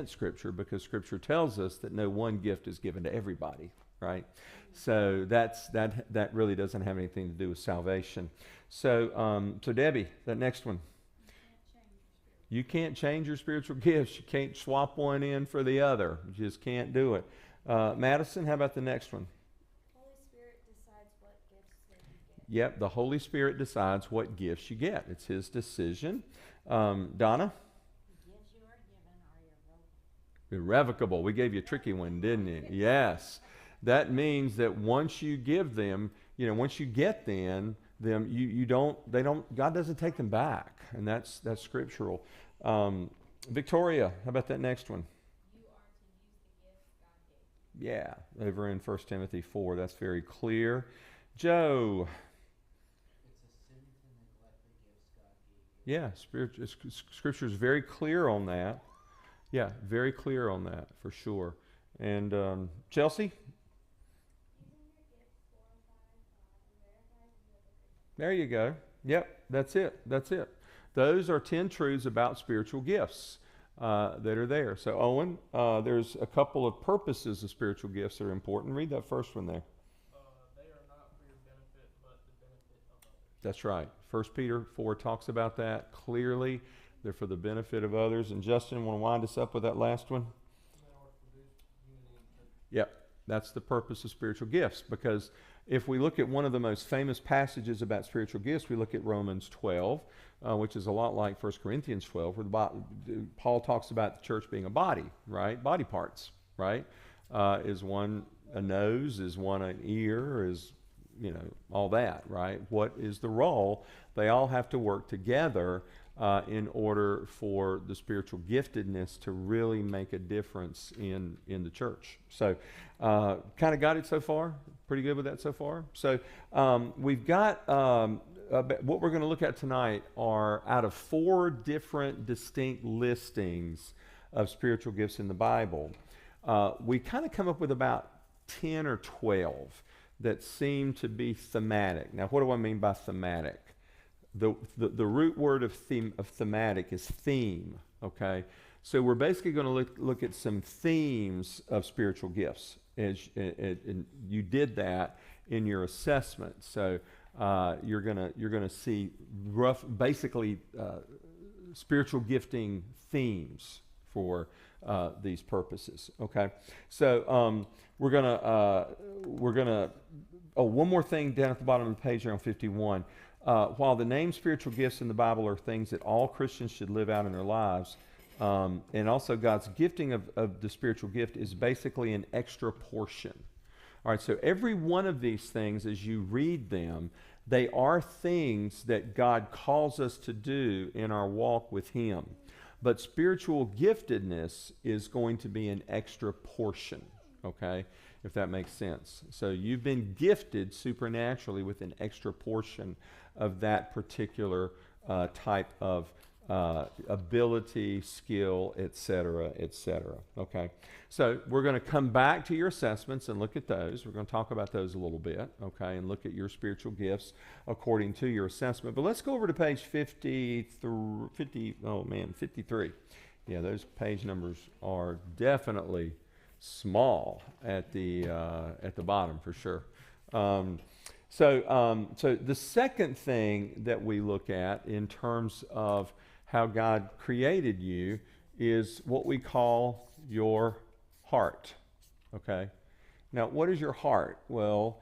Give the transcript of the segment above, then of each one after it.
Scripture, because Scripture tells us that no one gift is given to everybody, right? So that really doesn't have anything to do with salvation. So Debbie, that next one. You can't change your spiritual gifts. You can't swap one in for the other. You just can't do it. Madison, how about the next one? Holy Spirit decides what gifts that you get. Yep, the Holy Spirit decides what gifts you get. It's His decision. Donna? The gifts you are given are irrevocable. Irrevocable. We gave you a tricky one, didn't it? Yes. That means that once you give them, once you get them, you don't, they don't, God doesn't take them back. And that's scriptural. Victoria, how about that next one? You are to use the gifts God gave you. Yeah, over in 1 Timothy 4, that's very clear. Joe. It's a sin to neglect the gifts God gave you. Yeah, Scripture is very clear on that. Yeah, very clear on that, for sure. And Chelsea? There you go. Yep, that's it. That's it. Those are 10 truths about spiritual gifts that are there. So, Owen, there's a couple of purposes of spiritual gifts that are important. Read that first one there. They are not for your benefit, but the benefit of others. That's right. 1 Peter 4 talks about that clearly. They're for the benefit of others. And Justin, want to wind us up with that last one? They are to produce unity in the church. Yep, that's the purpose of spiritual gifts. Because if we look at one of the most famous passages about spiritual gifts, we look at Romans 12, which is a lot like 1 Corinthians 12, where Paul talks about the church being a body, right? Body parts, right? Is one a nose? Is one an ear? Is, all that, right? What is the role? They all have to work together in order for the spiritual giftedness to really make a difference in the church. So kind of got it so far? Pretty good with that so far? So we've got, what we're going to look at tonight are out of 4 different distinct listings of spiritual gifts in the Bible. We kind of come up with about 10 or 12 that seem to be thematic. Now, what do I mean by thematic? The root word of thematic is theme, okay? So we're basically going to look at some themes of spiritual gifts. And you did that in your assessment. So you're gonna see basically spiritual gifting themes for these purposes. Okay, so we're gonna one more thing down at the bottom of the page here on 51. While the name spiritual gifts in the Bible are things that all Christians should live out in their lives, and also God's gifting of the spiritual gift is basically an extra portion. All right, so every one of these things, as you read them, they are things that God calls us to do in our walk with Him. But spiritual giftedness is going to be an extra portion, okay, if that makes sense. So you've been gifted supernaturally with an extra portion of that particular type of ability, skill, etc., etc. Okay, so we're going to come back to your assessments and look at those. We're going to talk about those a little bit, okay, and look at your spiritual gifts according to your assessment. But let's go over to page 53. Yeah, those page numbers are definitely small at the bottom for sure. So the second thing that we look at in terms of how God created you is what we call your heart. Okay? Now, what is your heart? Well,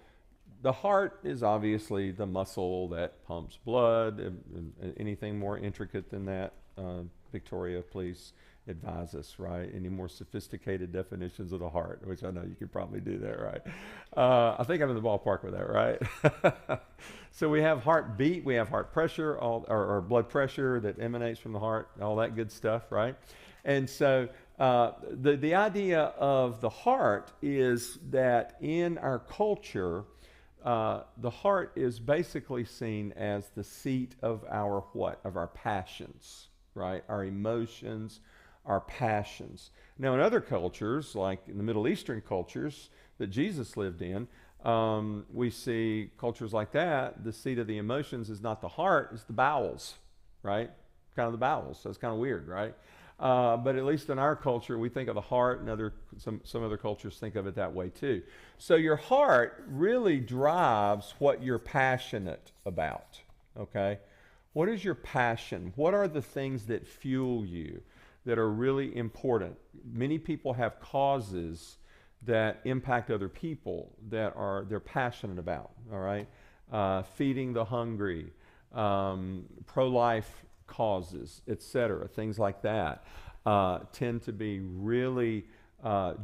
the heart is obviously the muscle that pumps blood. Anything more intricate than that, Victoria, please advise us, right? Any more sophisticated definitions of the heart, which I know you could probably do that, right? I think I'm in the ballpark with that, right? So we have heartbeat, we have heart pressure, or blood pressure that emanates from the heart, all that good stuff, right? And so the idea of the heart is that in our culture, the heart is basically seen as the seat of our what? Of our passions, right? Our emotions, our passions. Now, in other cultures, like in the Middle Eastern cultures that Jesus lived in, we see cultures like that, the seat of the emotions is not the heart, it's the bowels, right? Kind of the bowels. So it's kind of weird, right? But at least in our culture, we think of the heart, and some other cultures think of it that way too. So your heart really drives what you're passionate about, okay? What is your passion? What are the things that fuel you, that are really important? Many people have causes that impact other people that they're passionate about, all right? Feeding the hungry, pro-life causes, etc., things like that, tend to be really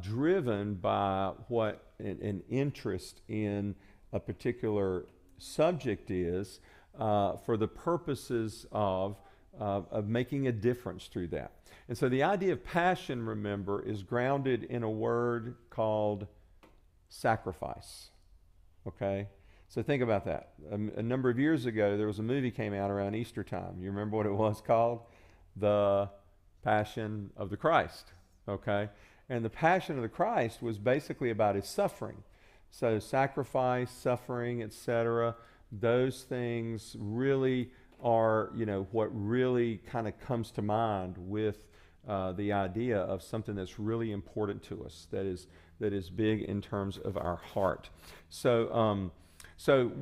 driven by what an interest in a particular subject is, for the purposes of making a difference through that. And so the idea of passion, remember, is grounded in a word called sacrifice. Okay? So think about that. A number of years ago, there was a movie came out around Easter time. You remember what it was called? The Passion of the Christ. Okay? And the Passion of the Christ was basically about his suffering. So sacrifice, suffering, etc., those things really are, what really kind of comes to mind with the idea of something that's really important to us, that is big in terms of our heart. So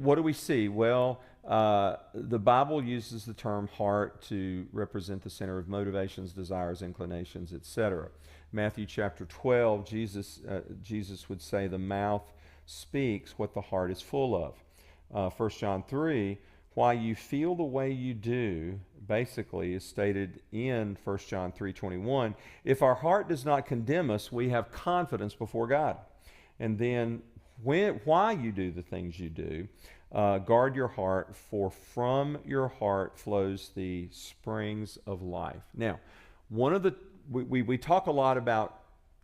what do we see? Well, the Bible uses the term heart to represent the center of motivations, desires, inclinations, etc. Matthew chapter 12, Jesus would say the mouth speaks what the heart is full of. 1 John 3, why you feel the way you do, basically is stated in 1 John 3:21. If our heart does not condemn us, we have confidence before God. And then why you do the things you do, guard your heart, for from your heart flows the springs of life. Now, we talk a lot about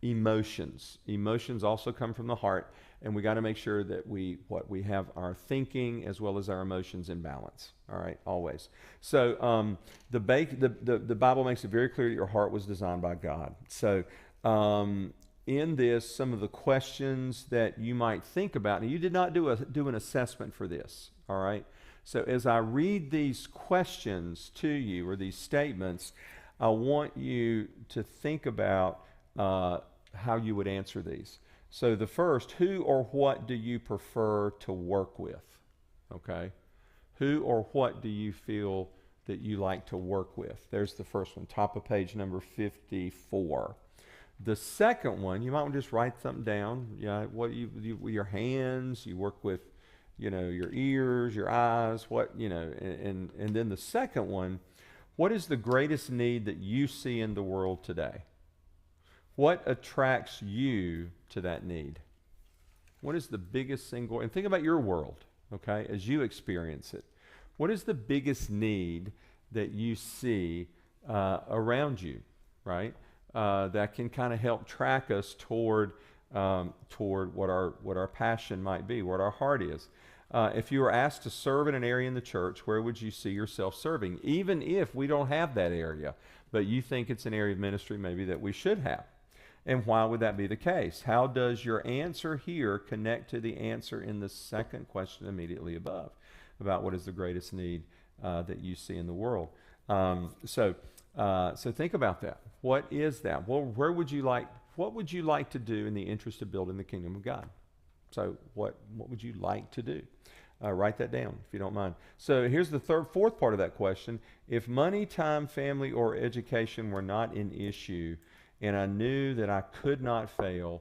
emotions. Emotions also come from the heart, and we got to make sure that we have our thinking as well as our emotions in balance. All right, always. So the Bible makes it very clear that your heart was designed by God. So in this, some of the questions that you might think about, and you did not do an assessment for this. All right. So as I read these questions to you, or these statements, I want you to think about how you would answer these. So the first, who or what do you prefer to work with? Okay. Who or what do you feel that you like to work with? There's the first one, top of page number 54. The second one, you might want to just write something down. Yeah, what with your hands, you work with, your ears, your eyes, and then the second one, what is the greatest need that you see in the world today? What attracts you to that need? What is the biggest single, and think about your world, okay, as you experience it. What is the biggest need that you see around you, right? That can kind of help track us toward what our passion might be, what our heart is. If you were asked to serve in an area in the church, where would you see yourself serving? Even if we don't have that area, but you think it's an area of ministry maybe that we should have. And why would that be the case? How does your answer here connect to the answer in the second question immediately above, about what is the greatest need that you see in the world? So think about that. What is that? Well, what would you like to do in the interest of building the kingdom of God? So what would you like to do? Write that down if you don't mind. So here's the fourth part of that question. If money, time, family, or education were not an issue, and I knew that I could not fail,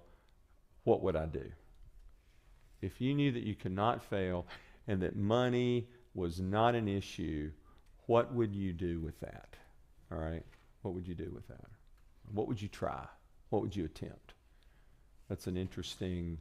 what would I do? If you knew that you could not fail and that money was not an issue, what would you do with that? All right? What would you do with that? What would you try? What would you attempt? That's an interesting,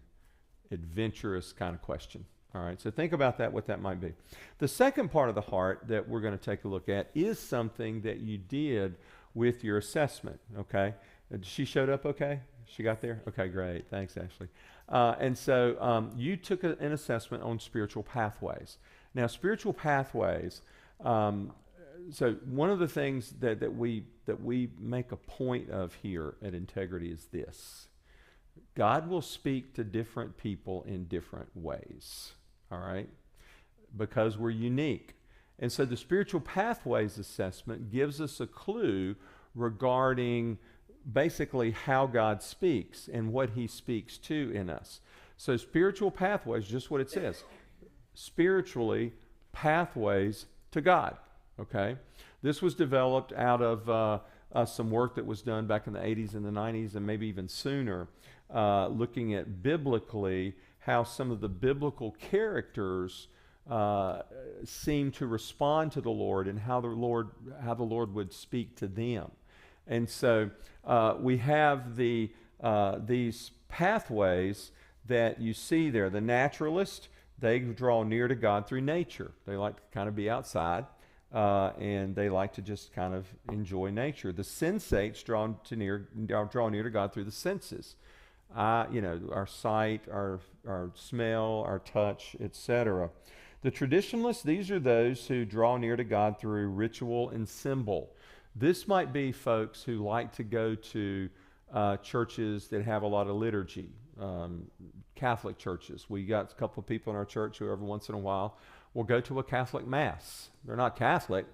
adventurous kind of question. All right, so think about that, what that might be. The second part of the heart that we're going to take a look at is something that you did with your assessment, okay? She showed up okay? She got there? Okay, great. Thanks, Ashley. And so you took an assessment on spiritual pathways. Now, spiritual pathways, so one of the things that we make a point of here at Integrity is this. God will speak to different people in different ways, all right? Because we're unique. And so the spiritual pathways assessment gives us a clue regarding basically how God speaks and what he speaks to in us. So spiritual pathways, just what it says. Spiritually, pathways to God, okay? This was developed out of some work that was done back in the 80s and the 90s and maybe even sooner, looking at biblically how some of the biblical characters seem to respond to the Lord and how the Lord would speak to them. And so we have these pathways that you see there. The naturalist, they draw near to God through nature. They like to kind of be outside, and they like to just kind of enjoy nature. The sensates draw near to God through the senses. Our sight, our smell, our touch, etc. The traditionalists, these are those who draw near to God through ritual and symbol. This might be folks who like to go to churches that have a lot of liturgy, Catholic churches. We got a couple of people in our church who every once in a while will go to a Catholic Mass. They're not Catholic,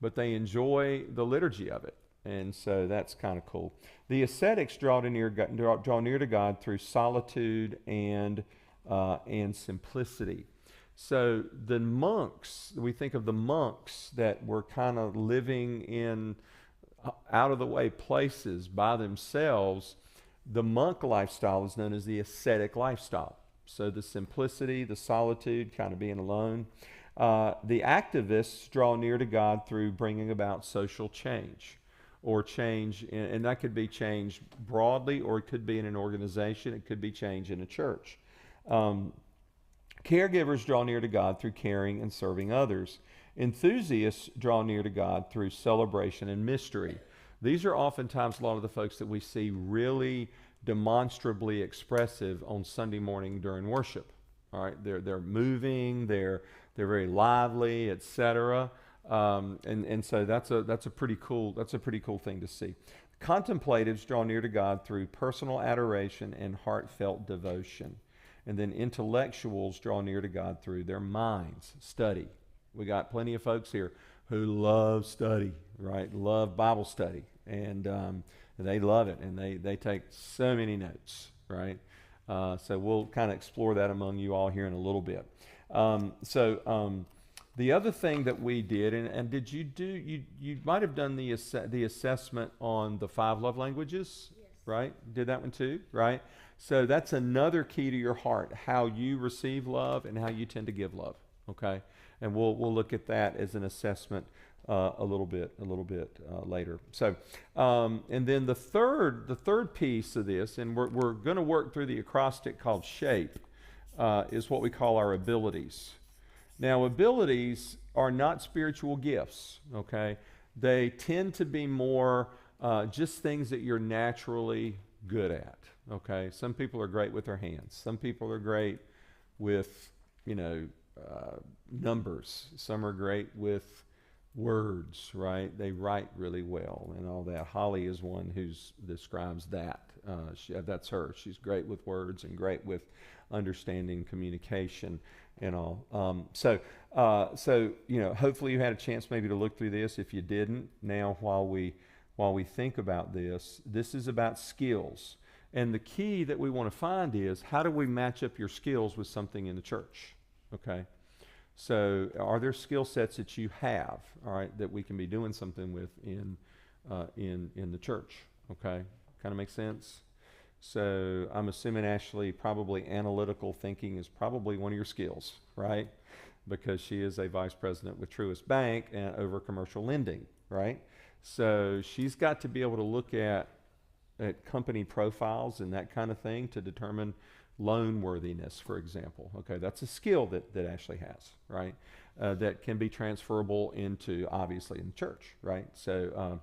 but they enjoy the liturgy of it. And so that's kind of cool. The ascetics draw near to God through solitude and simplicity. So the monks, we think of the monks that were kind of living in out-of-the-way places by themselves. The monk lifestyle is known as the ascetic lifestyle. So the simplicity, the solitude, kind of being alone. The activists draw near to God through bringing about social change, or change, and that could be change broadly, or it could be in an organization, it could be change in a church. Caregivers draw near to God through caring and serving others. Enthusiasts draw near to God through celebration and mystery. These are oftentimes a lot of the folks that we see really demonstrably expressive on Sunday morning during worship. All right, they're moving, they're very lively, etc. And so that's a pretty cool thing to see. Contemplatives draw near to God through personal adoration and heartfelt devotion. And then intellectuals draw near to God through their minds, study. We got plenty of folks here who love study, right? Love Bible study. And they love it, and they take so many notes, right? So we'll kind of explore that among you all here in a little bit. The other thing that we did, and did you do, you might have done the assessment on the 5 love languages, Yes. right? Did that one too, right? So that's another key to your heart, how you receive love and how you tend to give love, okay? And we'll look at that as an assessment a little bit later. So, and then the third piece of this, and we're going to work through the acrostic called SHAPE, is what we call our abilities. Now, abilities are not spiritual gifts, okay? They tend to be more just things that you're naturally good at, okay? Some people are great with their hands. Some people are great with, numbers. Some are great with words, right? They write really well and all that. Holly is one who describes that. That's her. She's great with words and great with understanding communication and all. So hopefully you had a chance maybe to look through this. If you didn't, now while we think about this is about skills. And the key that we want to find is, how do we match up your skills with something in the church? Okay. So are there skill sets that you have, all right, that we can be doing something with in the church? Okay. Kind of makes sense? So I'm assuming, Ashley, probably analytical thinking is probably one of your skills, right? Because she is a vice president with Truist Bank and over commercial lending, right? So she's got to be able to look at company profiles and that kind of thing to determine loan worthiness, for example. Okay, that's a skill that Ashley has, right? That can be transferable into, obviously, in the church, right? So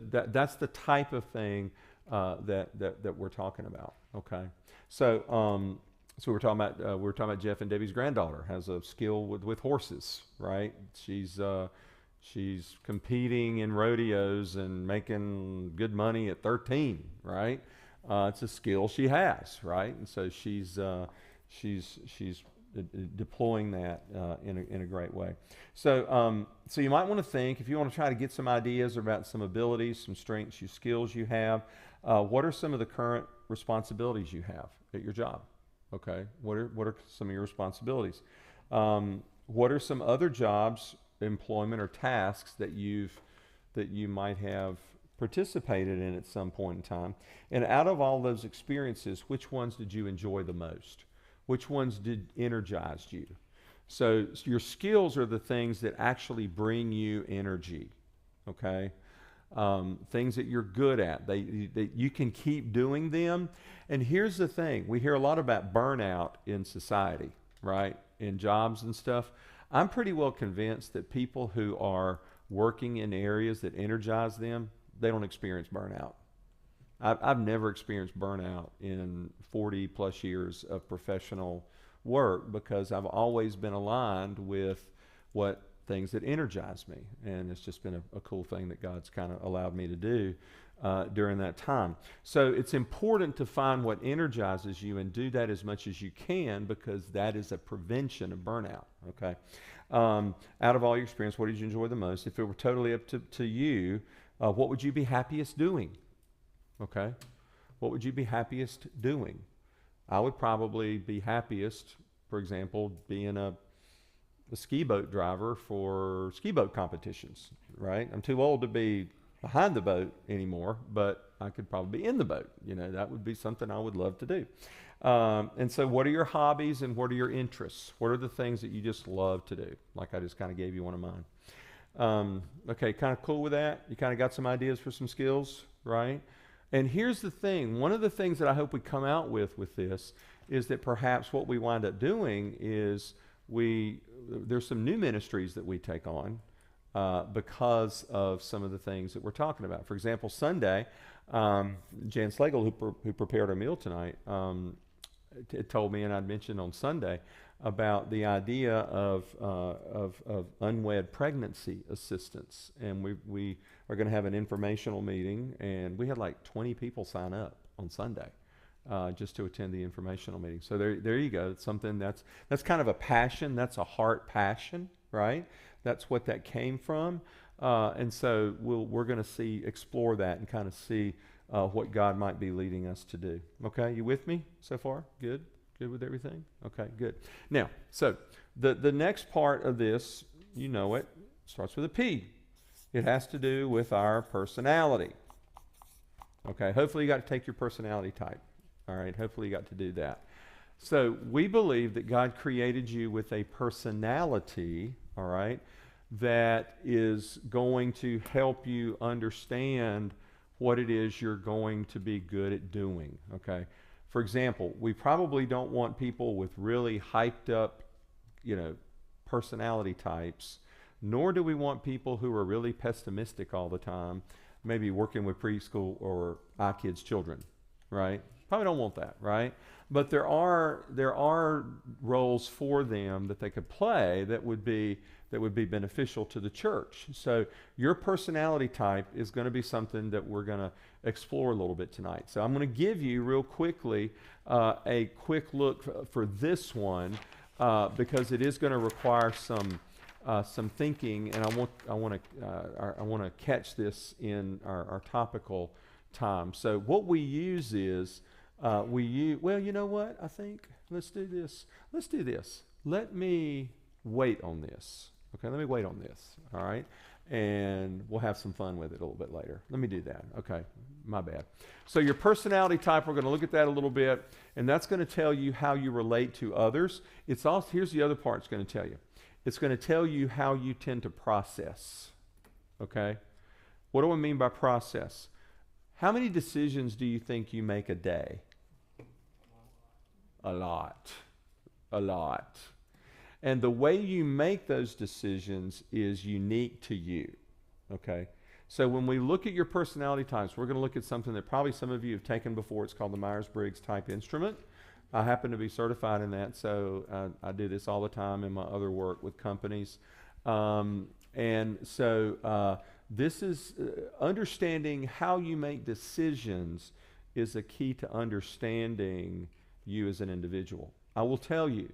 that's the type of thing that we're talking about. Okay, so we're talking about Jeff and Debbie's granddaughter has a skill with horses, right? She's competing in rodeos and making good money at 13, right? It's a skill she has, right? And so she's deploying that in a great way. So, so you might want to think, if you want to try to get some ideas about some abilities, some strengths, some skills you have, what are some of the current responsibilities you have at your job? Okay, what are some of your responsibilities? What are some other jobs, employment, or tasks that you might have participated in at some point in time? And out of all those experiences, which ones did you enjoy the most? Which ones did energize you? So your skills are the things that actually bring you energy, okay? Things that you're good at. They you can keep doing them. And here's the thing. We hear a lot about burnout in society, right? In jobs and stuff. I'm pretty well convinced that people who are working in areas that energize them, they don't experience burnout. I've never experienced burnout in 40 plus years of professional work because I've always been aligned with what things that energize me. And it's just been a cool thing that God's kind of allowed me to do during that time. So it's important to find what energizes you and do that as much as you can, because that is a prevention of burnout, okay? Out of all your experience, what did you enjoy the most? If it were totally up to you, what would you be happiest doing? Okay? What would you be happiest doing? I would probably be happiest, for example, being a ski boat driver for ski boat competitions, right? I'm too old to be behind the boat anymore, but I could probably be in the boat. You know, that would be something I would love to do. And so what are your hobbies and what are your interests? What are the things that you just love to do? Like I just kind of gave you one of mine. Okay, kind of cool with that? You kind of got some ideas for some skills, right? And here's the thing. One of the things that I hope we come out with this is that perhaps what we wind up doing is there's some new ministries that we take on because of some of the things that we're talking about. For example, Sunday, Jan Slagle, who prepared our meal tonight, told me, and I'd mentioned on Sunday, about the idea of unwed pregnancy assistance. And we are going to have an informational meeting, and we had like 20 people sign up on Sunday just to attend the informational meeting. So there you go. It's something that's kind of a passion. That's a heart passion, right? That's what that came from. And so we're going to explore that and kind of see what God might be leading us to do. Okay, you with me so far? Good? Good with everything? Okay, good. Now, so the next part of this, you know it, starts with a P. It has to do with our personality. Okay, hopefully you got to take your personality type. All right, hopefully you got to do that. So we believe that God created you with a personality, all right, that is going to help you understand what it is you're going to be good at doing, okay? For example, we probably don't want people with really hyped up, personality types, nor do we want people who are really pessimistic all the time, maybe working with preschool or our kids' children, right? Probably don't want that, right? But there are roles for them that they could play that would be beneficial to the church. So your personality type is going to be something that we're going to explore a little bit tonight. So I'm going to give you real quickly a quick look for this one because it is going to require some thinking, and I want to catch this in our topical time. So what we use is well, you know what? I think let's do this. Let me wait on this. Okay, let me wait on this. All right, and we'll have some fun with it a little bit later. Let me do that. Okay, my bad. So your personality type, we're going to look at that a little bit, and that's going to tell you how you relate to others. It's also, here's the other part it's going to tell you. It's going to tell you how you tend to process. Okay, what do I mean by process? How many decisions do you think you make a day? A lot. And the way you make those decisions is unique to you, okay? So when we look at your personality types, we're going to look at something that probably some of you have taken before. It's called the Myers-Briggs type instrument. I happen to be certified in that, so I do this all the time in my other work with companies. And so this is understanding how you make decisions is a key to understanding you as an individual. I will tell you,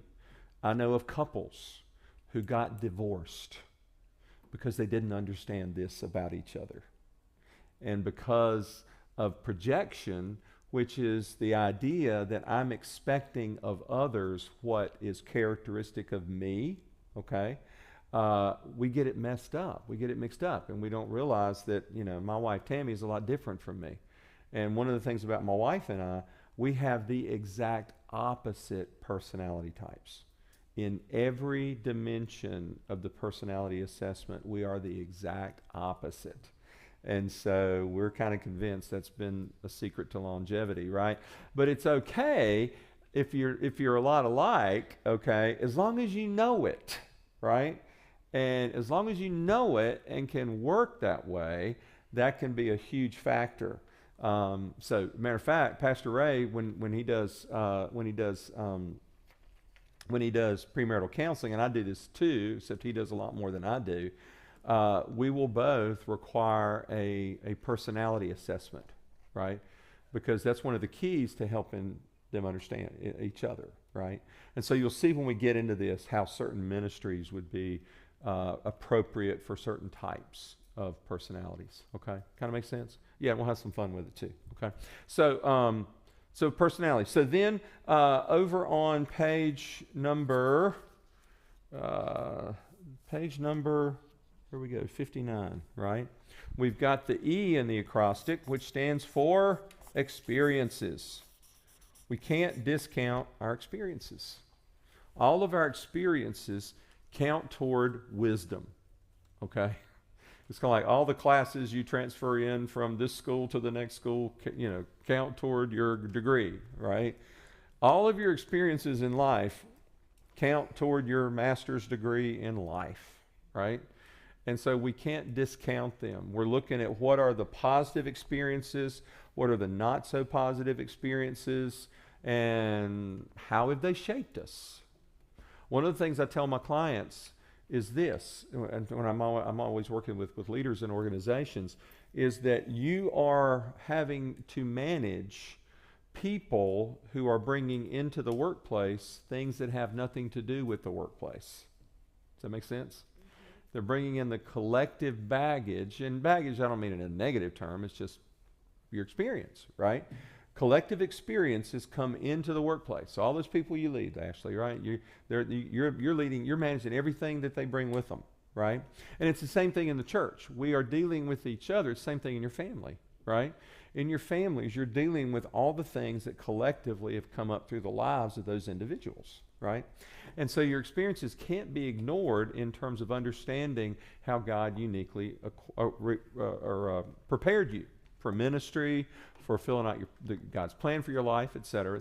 I know of couples who got divorced because they didn't understand this about each other. And because of projection, which is the idea that I'm expecting of others what is characteristic of me, okay? We get it messed up. We get it mixed up, and we don't realize that, you know, my wife Tammy is a lot different from me. And one of the things about my wife and I, we have the exact opposite personality types. In every dimension of the personality assessment, we are the exact opposite. And so we're kind of convinced that's been a secret to longevity, right? But it's okay if you're a lot alike, okay, as long as you know it, right? And as long as you know it and can work that way, that can be a huge factor. So, matter of fact, Pastor Ray, when he does premarital counseling, and I do this too, except he does a lot more than I do, we will both require a personality assessment, right? Because that's one of the keys to helping them understand each other, right? And so you'll see when we get into this how certain ministries would be appropriate for certain types of personalities, okay? Kind of makes sense? Yeah, we'll have some fun with it too, okay? So, so personality. So then over on page number, here we go, 59, right? We've got the E in the acrostic, which stands for experiences. We can't discount our experiences. All of our experiences count toward wisdom, okay? It's kind of like all the classes you transfer in from this school to the next school, you know, count toward your degree, right? All of your experiences in life count toward your master's degree in life, right? And so we can't discount them. We're looking at what are the positive experiences, what are the not so positive experiences, and how have they shaped us? One of the things I tell my clients is this, and when I'm always working with leaders and organizations, is that you are having to manage people who are bringing into the workplace things that have nothing to do with the workplace. Does that make sense? They're bringing in the collective baggage, and baggage I don't mean in a negative term, it's just your experience, right? Collective experiences come into the workplace. So all those people you lead, Ashley, right? You're leading, you're managing everything that they bring with them, right? And it's the same thing in the church. We are dealing with each other. It's the same thing in your family, right? In your families, you're dealing with all the things that collectively have come up through the lives of those individuals, right? And so your experiences can't be ignored in terms of understanding how God uniquely prepared you for ministry, for filling out God's plan for your life, et cetera,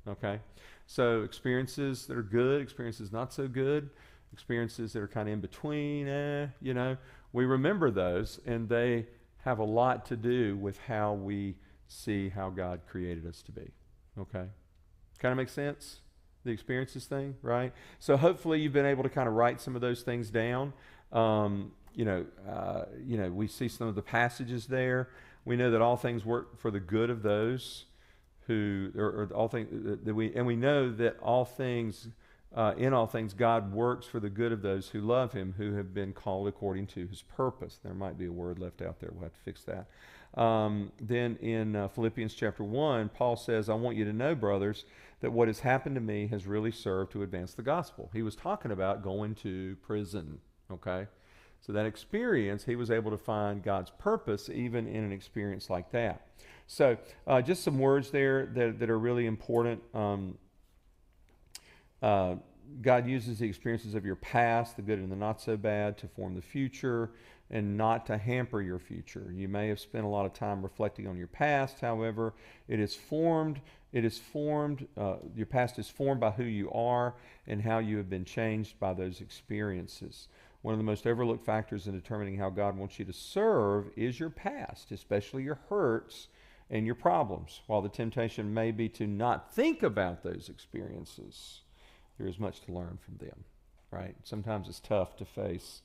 okay? So experiences that are good, experiences not so good, experiences that are kind of in between, you know, we remember those, and they have a lot to do with how we see how God created us to be, okay? Kind of makes sense? The experiences thing, right? So hopefully you've been able to kind of write some of those things down. You know, we see some of the passages there. We know that all things work for the good of those who, or all things that we know that all things, in all things, God works for the good of those who love Him, who have been called according to His purpose. There might be a word left out there. We'll have to fix that. Then in Philippians chapter 1, Paul says, I want you to know, brothers, that what has happened to me has really served to advance the gospel. He was talking about going to prison, okay? So that experience, he was able to find God's purpose even in an experience like that. So just some words there that are really important. God uses the experiences of your past, the good and the not so bad, to form the future and not to hamper your future. You may have spent a lot of time reflecting on your past. However, your past is formed by who you are and how you have been changed by those experiences. One of the most overlooked factors in determining how God wants you to serve is your past, especially your hurts and your problems. While the temptation may be to not think about those experiences, there is much to learn from them, right? Sometimes it's tough to face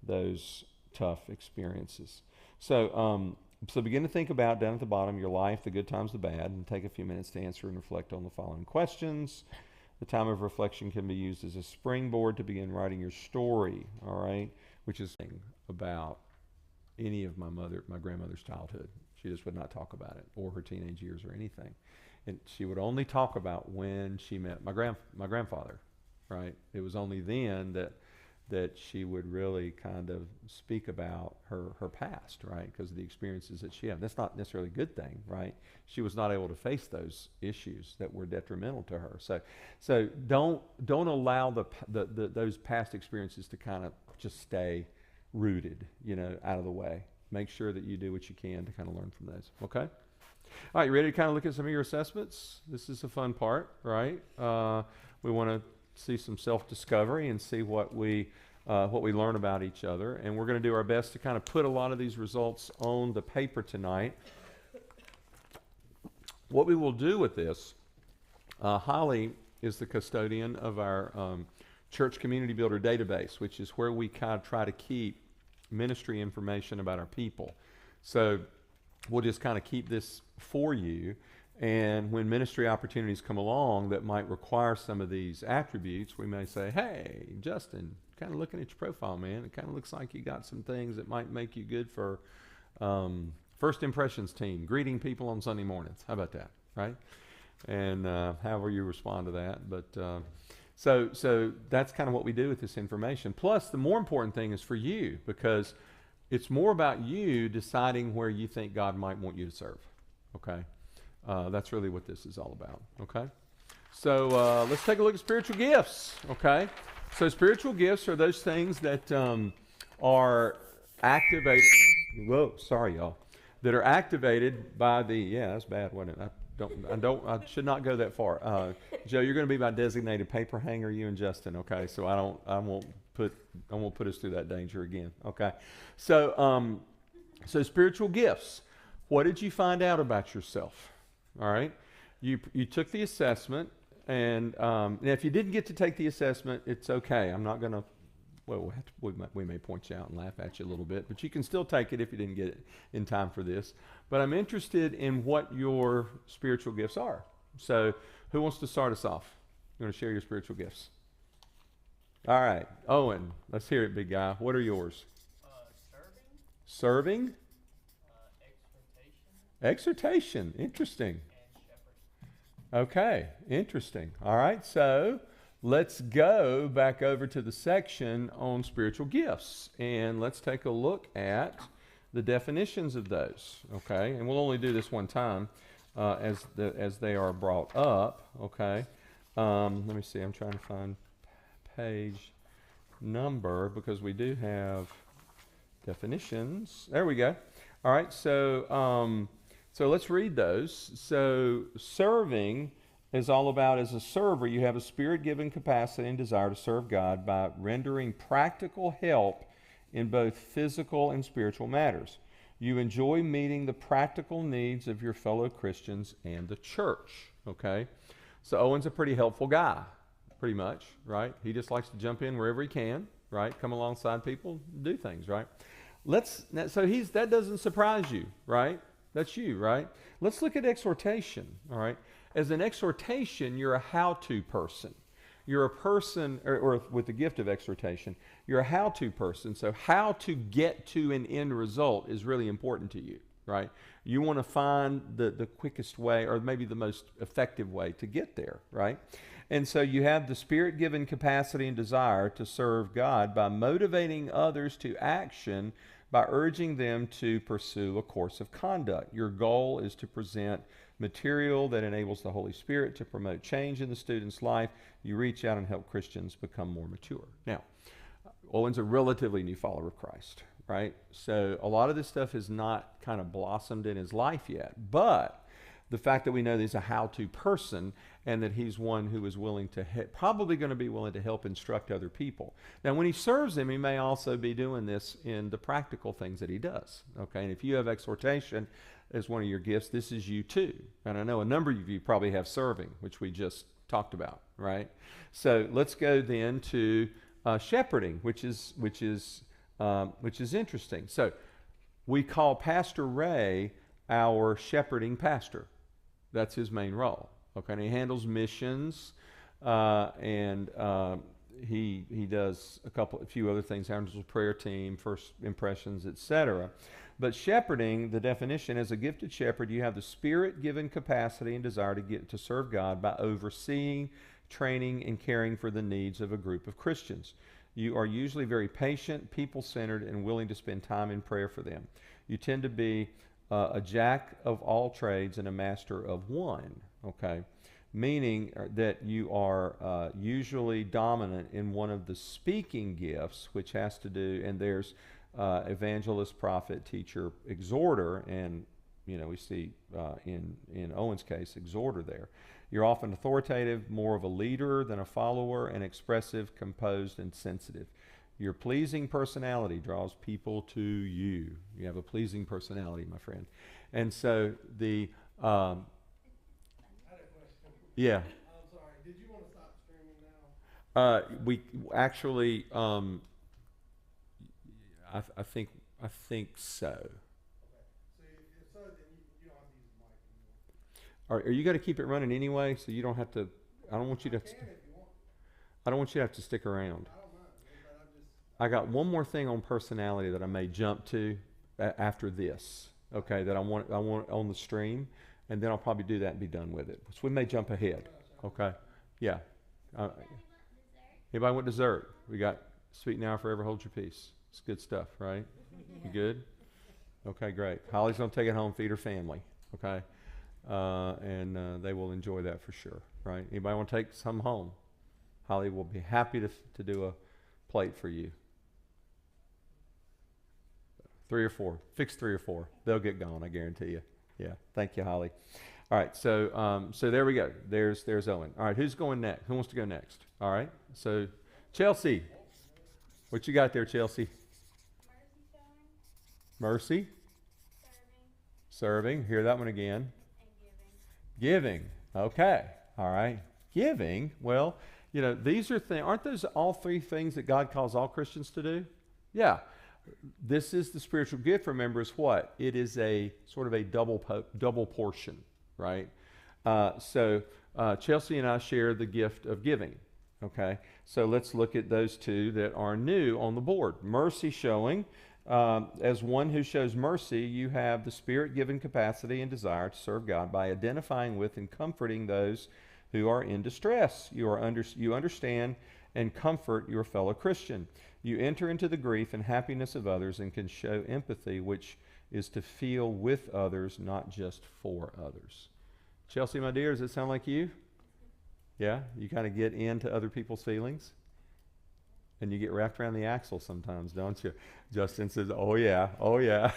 those tough experiences. So begin to think about, down at the bottom, your life, the good times, the bad, and take a few minutes to answer and reflect on the following questions. The time of reflection can be used as a springboard to begin writing your story, all right, which is about any of my grandmother's childhood. She just would not talk about it, or her teenage years, or anything. And she would only talk about when she met my grandfather, right? It was only then that she would really kind of speak about her past, right? Because of the experiences that she had. That's not necessarily a good thing, right? She was not able to face those issues that were detrimental to her. So don't allow those past experiences to kind of just stay rooted, out of the way. Make sure that you do what you can to kind of learn from those. Okay. All right, you ready to kind of look at some of your assessments? This is the fun part, right? We want to see some self-discovery and see what we learn about each other. And we're going to do our best to kind of put a lot of these results on the paper tonight. What we will do with this, Holly is the custodian of our Church Community Builder database, which is where we kind of try to keep ministry information about our people. So we'll just kind of keep this for you. And when ministry opportunities come along that might require some of these attributes, we may say, hey, Justin, kind of looking at your profile, man, it kind of looks like you got some things that might make you good for first impressions team, greeting people on Sunday mornings. How about that, right? And however you respond to that. But so that's kind of what we do with this information. Plus, the more important thing is for you, because it's more about you deciding where you think God might want you to serve, okay? That's really what this is all about, okay? So let's take a look at spiritual gifts, okay? So spiritual gifts are those things that are activated. Whoa, sorry, y'all. That are activated by the. Yeah, that's bad, wasn't it? I should not go that far. Joe, you're going to be my designated paper hanger, you and Justin, okay? So I won't put us through that danger again, okay? So spiritual gifts. What did you find out about yourself? All right, you took the assessment, and if you didn't get to take the assessment, it's okay. I'm not going to. Well, we may point you out and laugh at you a little bit, but you can still take it if you didn't get it in time for this. But I'm interested in what your spiritual gifts are. So, who wants to start us off? You want to share your spiritual gifts? All right, Owen, let's hear it, big guy. What are yours? Serving. Exhortation, interesting. Okay, interesting. All right, so let's go back over to the section on spiritual gifts, and let's take a look at the definitions of those. Okay, and we'll only do this one time as they are brought up. Okay, let me see. I'm trying to find page number because we do have definitions. There we go. All right, so let's read those. So serving is all about, as a server, you have a spirit-given capacity and desire to serve God by rendering practical help in both physical and spiritual matters. You enjoy meeting the practical needs of your fellow Christians and the church, okay? So Owen's a pretty helpful guy, pretty much, right? He just likes to jump in wherever he can, right? Come alongside people, do things, right? That doesn't surprise you, right? That's you, right? Let's look at exhortation, all right? As an exhortation, you're a how-to person. You're a person, or with the gift of exhortation, you're a how-to person. So how to get to an end result is really important to you, right? You want to find the quickest way, or maybe the most effective way to get there, right? And so you have the Spirit-given capacity and desire to serve God by motivating others to action, by urging them to pursue a course of conduct. Your goal is to present material that enables the Holy Spirit to promote change in the student's life. You reach out and help Christians become more mature. Now, Owen's a relatively new follower of Christ, right? So a lot of this stuff has not kind of blossomed in his life yet, but the fact that we know that he's a how-to person and that he's one who is willing to, probably going to be willing to help instruct other people. Now, when he serves them, he may also be doing this in the practical things that he does, okay? And if you have exhortation as one of your gifts, this is you too. And I know a number of you probably have serving, which we just talked about, right? So let's go then to shepherding, which is interesting. So we call Pastor Ray our shepherding pastor. That's his main role. Okay, and he handles missions and he does a few other things, handles a prayer team, first impressions, etc. But shepherding, the definition, as a gifted shepherd, you have the Spirit-given capacity and desire to serve God by overseeing, training, and caring for the needs of a group of Christians. You are usually very patient, people-centered, and willing to spend time in prayer for them. You tend to be a jack of all trades and a master of one, okay? Meaning that you are usually dominant in one of the speaking gifts, which has to do, and there's evangelist, prophet, teacher, exhorter, and we see in Owen's case, exhorter there. You're often authoritative, more of a leader than a follower, and expressive, composed, and sensitive. Your pleasing personality draws people to you. You have a pleasing personality, my friend. And so the I had a question. yeah. I'm sorry. Did you want to stop streaming now? We actually, I think so. Okay. So if so, then you don't have to use the mic anymore. Are you going to keep it running anyway, so you don't have to? I don't want you to. You can if you want. I don't want you to have to stick around. I don't mind, but I'm just. I got one more thing on personality that I may jump to after this. Okay, that I want on the stream, and then I'll probably do that and be done with it. So we may jump ahead. Okay, yeah. Anybody want dessert? We got sweet and hour forever. Hold your peace. It's good stuff, right? You good? Okay, great. Holly's gonna take it home, feed her family. Okay, and they will enjoy that for sure. Right? Anybody want to take some home? Holly will be happy to do a plate for you. 3 or 4. Fix 3 or 4. They'll get gone, I guarantee you. Yeah. Thank you, Holly. All right. So there we go. There's Owen. All right. Who's going next? Who wants to go next? All right. So Chelsea, what you got there, Chelsea? Mercy showing, Mercy, serving, serving. Hear that one again. and giving. Giving. Okay. All right. Giving. Well, these are things. Aren't those all 3 things that God calls all Christians to do? Yeah. This is the spiritual gift. Remember, is what? It is a sort of a double portion, right? So Chelsea and I share the gift of giving. Okay, so let's look at those 2 that are new on the board. Mercy showing. As one who shows mercy, you have the Spirit-given capacity and desire to serve God by identifying with and comforting those who are in distress. You understand and comfort your fellow Christian. You enter into the grief and happiness of others and can show empathy, which is to feel with others, not just for others. Chelsea, my dear, does it sound like you? Yeah? You kind of get into other people's feelings? And you get wrapped around the axle sometimes, don't you? Justin says, oh yeah, oh yeah.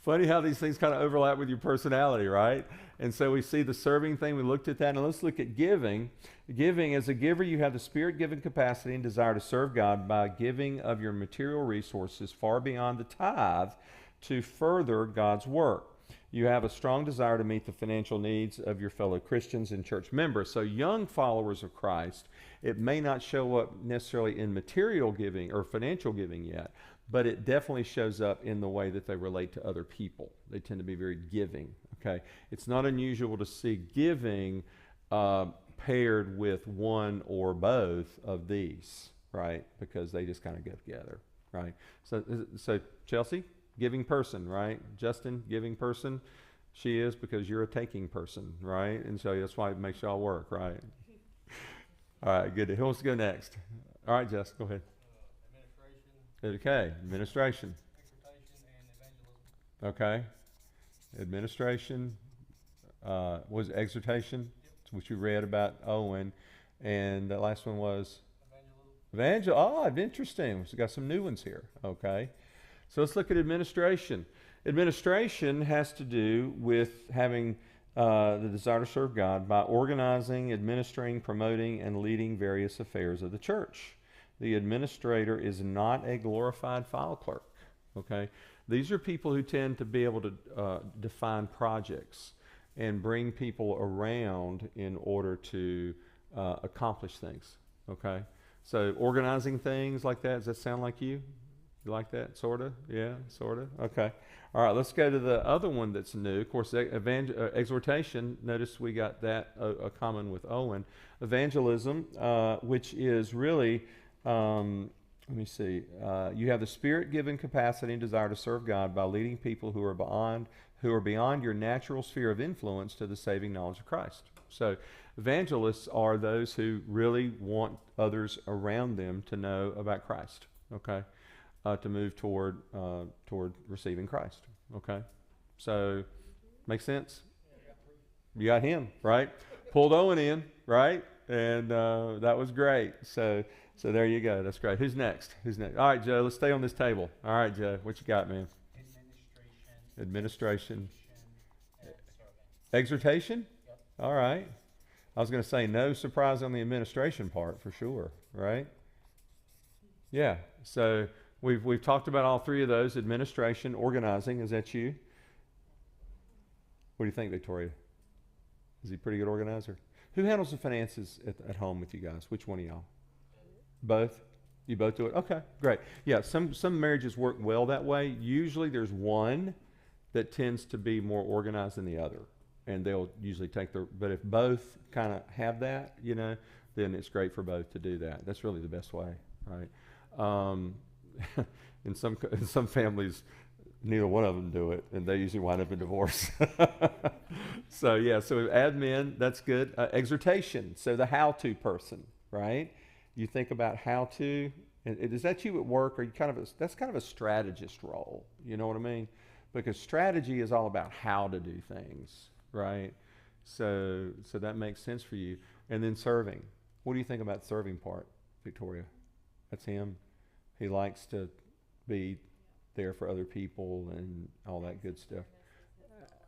Funny how these things kind of overlap with your personality, right? And so we see the serving thing, we looked at that, and let's look at giving. Giving, as a giver, you have the Spirit-given capacity and desire to serve God by giving of your material resources far beyond the tithe to further God's work. You have a strong desire to meet the financial needs of your fellow Christians and church members. So young followers of Christ, it may not show up necessarily in material giving or financial giving yet, but it definitely shows up in the way that they relate to other people. They tend to be very giving, okay? It's not unusual to see giving paired with one or both of these, right? Because they just kind of go together, right? So Chelsea, giving person, right? Justin, giving person. She is, because you're a taking person, right? And so that's why it makes y'all work, right? All right, good. Who wants to go next? All right, Jess, go ahead. Administration, Okay, administration. exhortation, and evangelism. Okay. Administration was exhortation, which you read about Owen. And the last one was? Evangelism. Oh, interesting. So we got some new ones here. Okay. So let's look at administration. Administration has to do with having the desire to serve God by organizing, administering, promoting, and leading various affairs of the church. The administrator is not a glorified file clerk. Okay? These are people who tend to be able to define projects and bring people around in order to accomplish things. Okay? So organizing things like that, does that sound like you? You like that? Sorta? Yeah, sorta? Okay. All right, let's go to the other one that's new. Of course, exhortation. Notice we got that a common with Owen. Evangelism, which is really, let me see. You have the Spirit-given capacity and desire to serve God by leading people who are beyond your natural sphere of influence to the saving knowledge of Christ. So, evangelists are those who really want others around them to know about Christ. Okay. To move toward receiving Christ. Okay, so make sense? You got him right. Pulled Owen in right, and that was great. So there you go. That's great. Who's next? All right, Joe. Let's stay on this table. All right, Joe. What you got, man? Administration. And serving. Exhortation. Yep. All right. I was going to say no surprise on the administration part for sure. Right. Yeah. So. We've talked about all three of those: administration, organizing. Is that you? What do you think, Victoria? Is he a pretty good organizer? Who handles the finances at home with you guys? Which one of y'all? Both? You both do it? Okay, great. Yeah, some marriages work well that way. Usually there's one that tends to be more organized than the other, and they'll usually take but if both kind of have that, then it's great for both to do that. That's really the best way, right? In some families, neither one of them do it, and they usually wind up in divorce. So admin, that's good. Exhortation, so the how-to person, right? You think about how to, and is that you at work, or you that's kind of a strategist role, you know what I mean? Because strategy is all about how to do things, right? So that makes sense for you. And then serving. What do you think about serving part, Victoria? That's him. He likes to be there for other people and all that good stuff.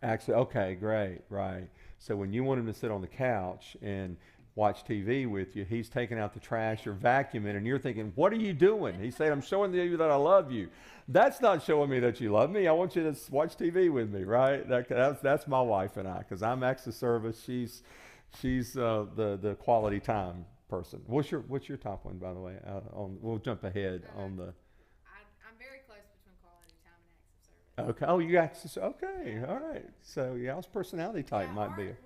Actually, okay, great, right. So when you want him to sit on the couch and watch TV with you, he's taking out the trash or vacuuming, and you're thinking, what are you doing? He's saying, I'm showing you that I love you. That's not showing me that you love me. I want you to watch TV with me, right? That's my wife and I, because I'm acts of service. She's the quality time person. What's your top one, by the way? We'll jump ahead on the. I'm very close between quality time and acts of service. Okay. Oh, you got okay. All right. So y'all's personality type might be. We're like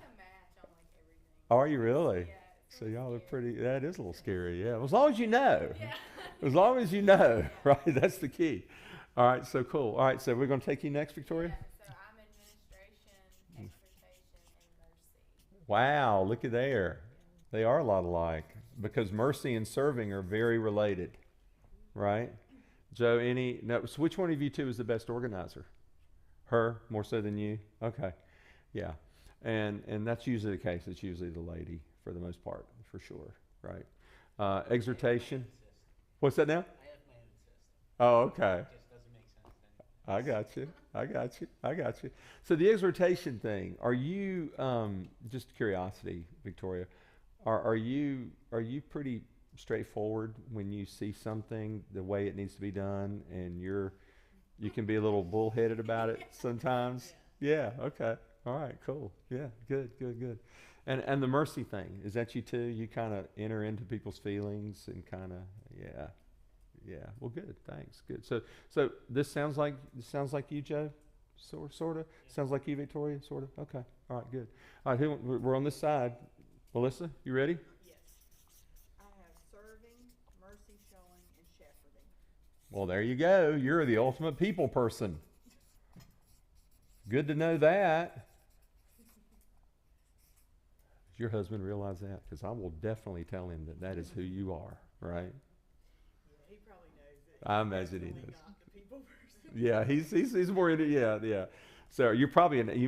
a match on like everything. Are you really? Yeah. So y'all are pretty. That is a little scary. Yeah. Well, as long as you know. Yeah. As long as you know, right? That's the key. All right. So cool. All right. So we're going to take you next, Victoria. Yeah, so I'm administration, exhortation, and mercy. Wow. Look at there. They are a lot alike because mercy and serving are very related, right? Joe, so which one of you two is the best organizer? Her, more so than you? Okay, yeah. And that's usually the case. It's usually the lady for the most part, for sure, right? Exhortation. What's that now? I have my own system. Oh, okay. It just doesn't make sense to me. I got you. So the exhortation thing, are you, just curiosity, Victoria, are you pretty straightforward when you see something the way it needs to be done, and you can be a little bullheaded about it sometimes? Yeah, okay. All right, cool. Yeah, good. And the mercy thing, is that you too? You kind of enter into people's feelings and kind of, yeah. Well, good. Thanks. Good. So this sounds like you, Joe. Sort of. Sounds like you, Victoria. Sort of. Okay. All right. Good. All right. We're on this side. Melissa, you ready? Yes. I have serving, mercy showing, and shepherding. Well, there you go. You're the ultimate people person. Good to know that. Does your husband realize that? Because I will definitely tell him that is who you are, right? Yeah, he probably knows that. I imagine he Definitely knows. not the people person. Yeah, he's more into, yeah. So you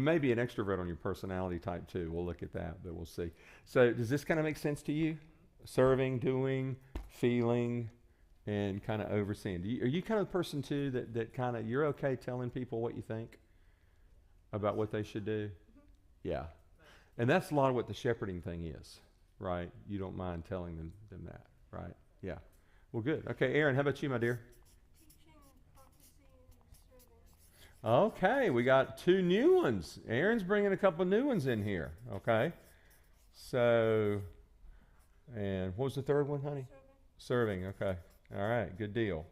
may be an extrovert on your personality type too. We'll look at that, but we'll see. So does this kind of make sense to you? Serving, doing, feeling, and kind of overseeing. Are you kind of the person too that kind of, you're okay telling people what you think about what they should do? Yeah. And that's a lot of what the shepherding thing is, right? You don't mind telling them that, right? Yeah. Well, good. Okay, Aaron, how about you, my dear? Teaching, prophecy, and serving. Okay, we got two new ones. Aaron's bringing a couple new ones in here. Okay. So, and what was the third one, honey? Serving. Okay. All right. Good deal.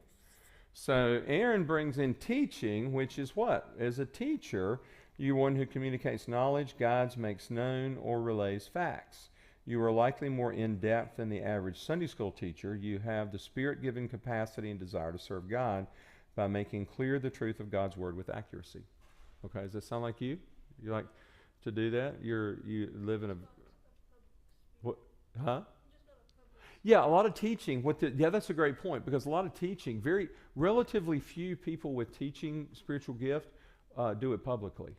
So Aaron brings in teaching, which is what? As a teacher, you're one who communicates knowledge, guides, makes known, or relays facts. You are likely more in-depth than the average Sunday school teacher. You have the Spirit-given capacity and desire to serve God by making clear the truth of God's Word with accuracy. Okay, does that sound like you? You like to do that? You live in a... What? Huh? Yeah, a lot of teaching. Yeah, that's a great point, because a lot of teaching, relatively few people with teaching spiritual gift do it publicly.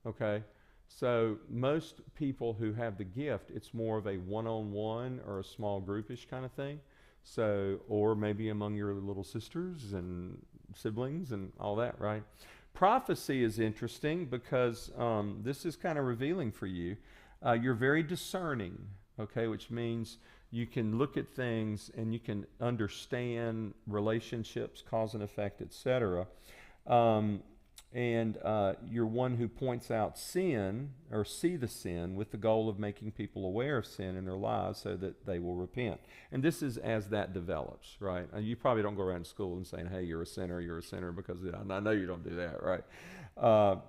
Okay? So most people who have the gift, it's more of a one-on-one or a small groupish kind of thing. So, or maybe among your little sisters and siblings and all that, right? Prophecy is interesting because this is kind of revealing for you. You're very discerning, okay, which means you can look at things and you can understand relationships, cause and effect, etc. And you're one who points out sin or see the sin with the goal of making people aware of sin in their lives so that they will repent. And this is as that develops, right? And you probably don't go around school and saying, hey, you're a sinner, because I know you don't do that, right?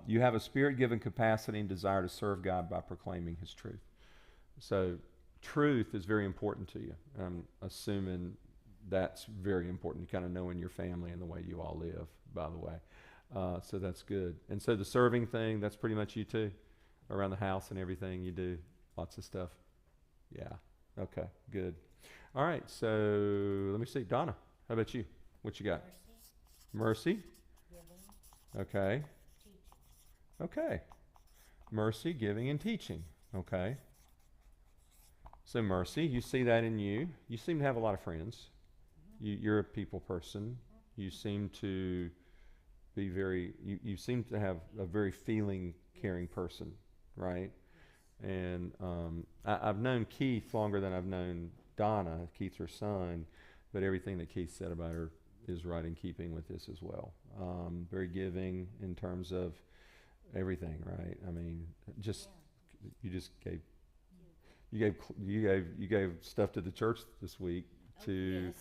You have a Spirit-given capacity and desire to serve God by proclaiming His truth. So truth is very important to you. I'm assuming that's very important. You kind of know in your family and the way you all live, by the way. So that's good. And so the serving thing, that's pretty much you too? Around the house and everything you do? Lots of stuff? Yeah. Okay, good. All right, so let me see. Donna, how about you? What you got? Mercy. Okay. Okay. Mercy, giving, and teaching. Okay. So mercy, you see that in you. You seem to have a lot of friends. You're a people person. You seem to be you seem to have a very feeling, caring person, right? And I've known Keith longer than I've known Donna. Keith's her son, but everything that Keith said about her is right in keeping with this as well. Very giving in terms of everything, right? I mean, you gave stuff to the church this week to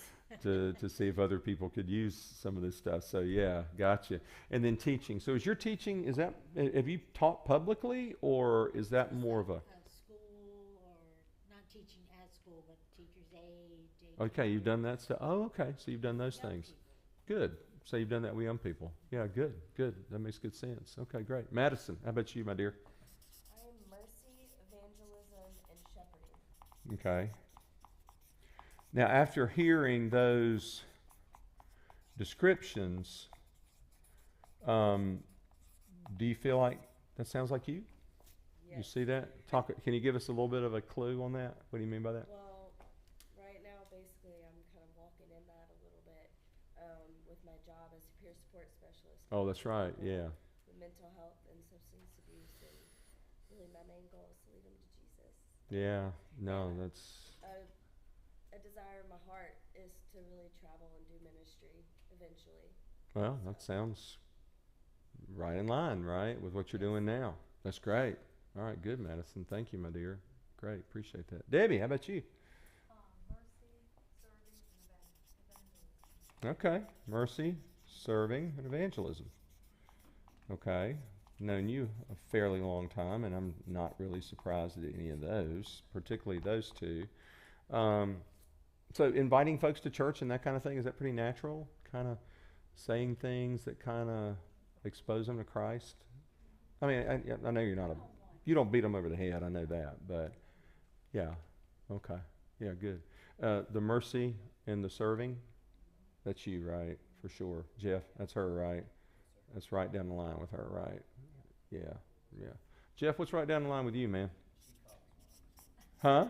see if other people could use some of this stuff. So yeah, gotcha. And then teaching. So is your teaching, have you taught publicly, or is that more of a school, or not teaching at school, but teacher's aid? Okay, you've done that stuff. Oh, okay. So you've done those things. Good. So you've done that with young people. Yeah, good. That makes good sense. Okay, great. Madison, how about you, my dear? I am mercy, evangelism, and shepherding. Okay. Now, after hearing those descriptions, do you feel like that sounds like you? Yes. You see that? Can you give us a little bit of a clue on that? What do you mean by that? Well, right now, basically, I'm kind of walking in that a little bit with my job as a peer support specialist. Oh, that's right. Yeah. With mental health and substance abuse, and really my main goal is to lead them to Jesus. Yeah. No, that's... A desire in my heart is to really travel and do ministry eventually. Well, that sounds right in line, right, with what you're doing now. That's great. All right, good, Madison. Thank you, my dear. Great, appreciate that. Debbie, how about you? Mercy, serving, and evangelism. Okay, mercy, serving, and evangelism. Okay, known you a fairly long time, and I'm not really surprised at any of those, particularly those two. So inviting folks to church and that kind of thing, is that pretty natural? Kind of saying things that kind of expose them to Christ? I mean, I know you don't beat them over the head, I know that, but yeah, okay, yeah, good. The mercy and the serving, that's you, right, for sure. Jeff, that's her, right? That's right down the line with her, right? Yeah. Jeff, what's right down the line with you, man? Huh?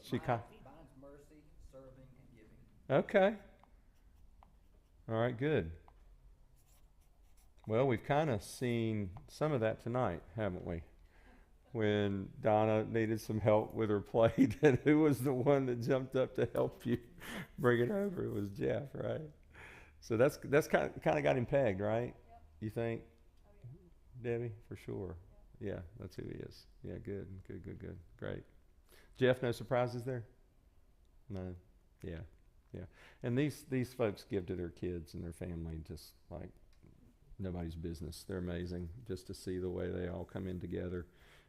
She copied. Mine's mercy, serving, and giving. Okay. All right, good. Well, we've kind of seen some of that tonight, haven't we? When Donna needed some help with her plate, and who was the one that jumped up to help you bring it over? It was Jeff, right? So that's kind of got him pegged, right? Yep. You think, Oh, yeah. Debbie, for sure? Yeah, that's who he is. Yeah, good, great. Jeff, no surprises there? No. Yeah. yeah. And these folks give to their kids and their family just like nobody's business. They're amazing just to see the way they all come in together.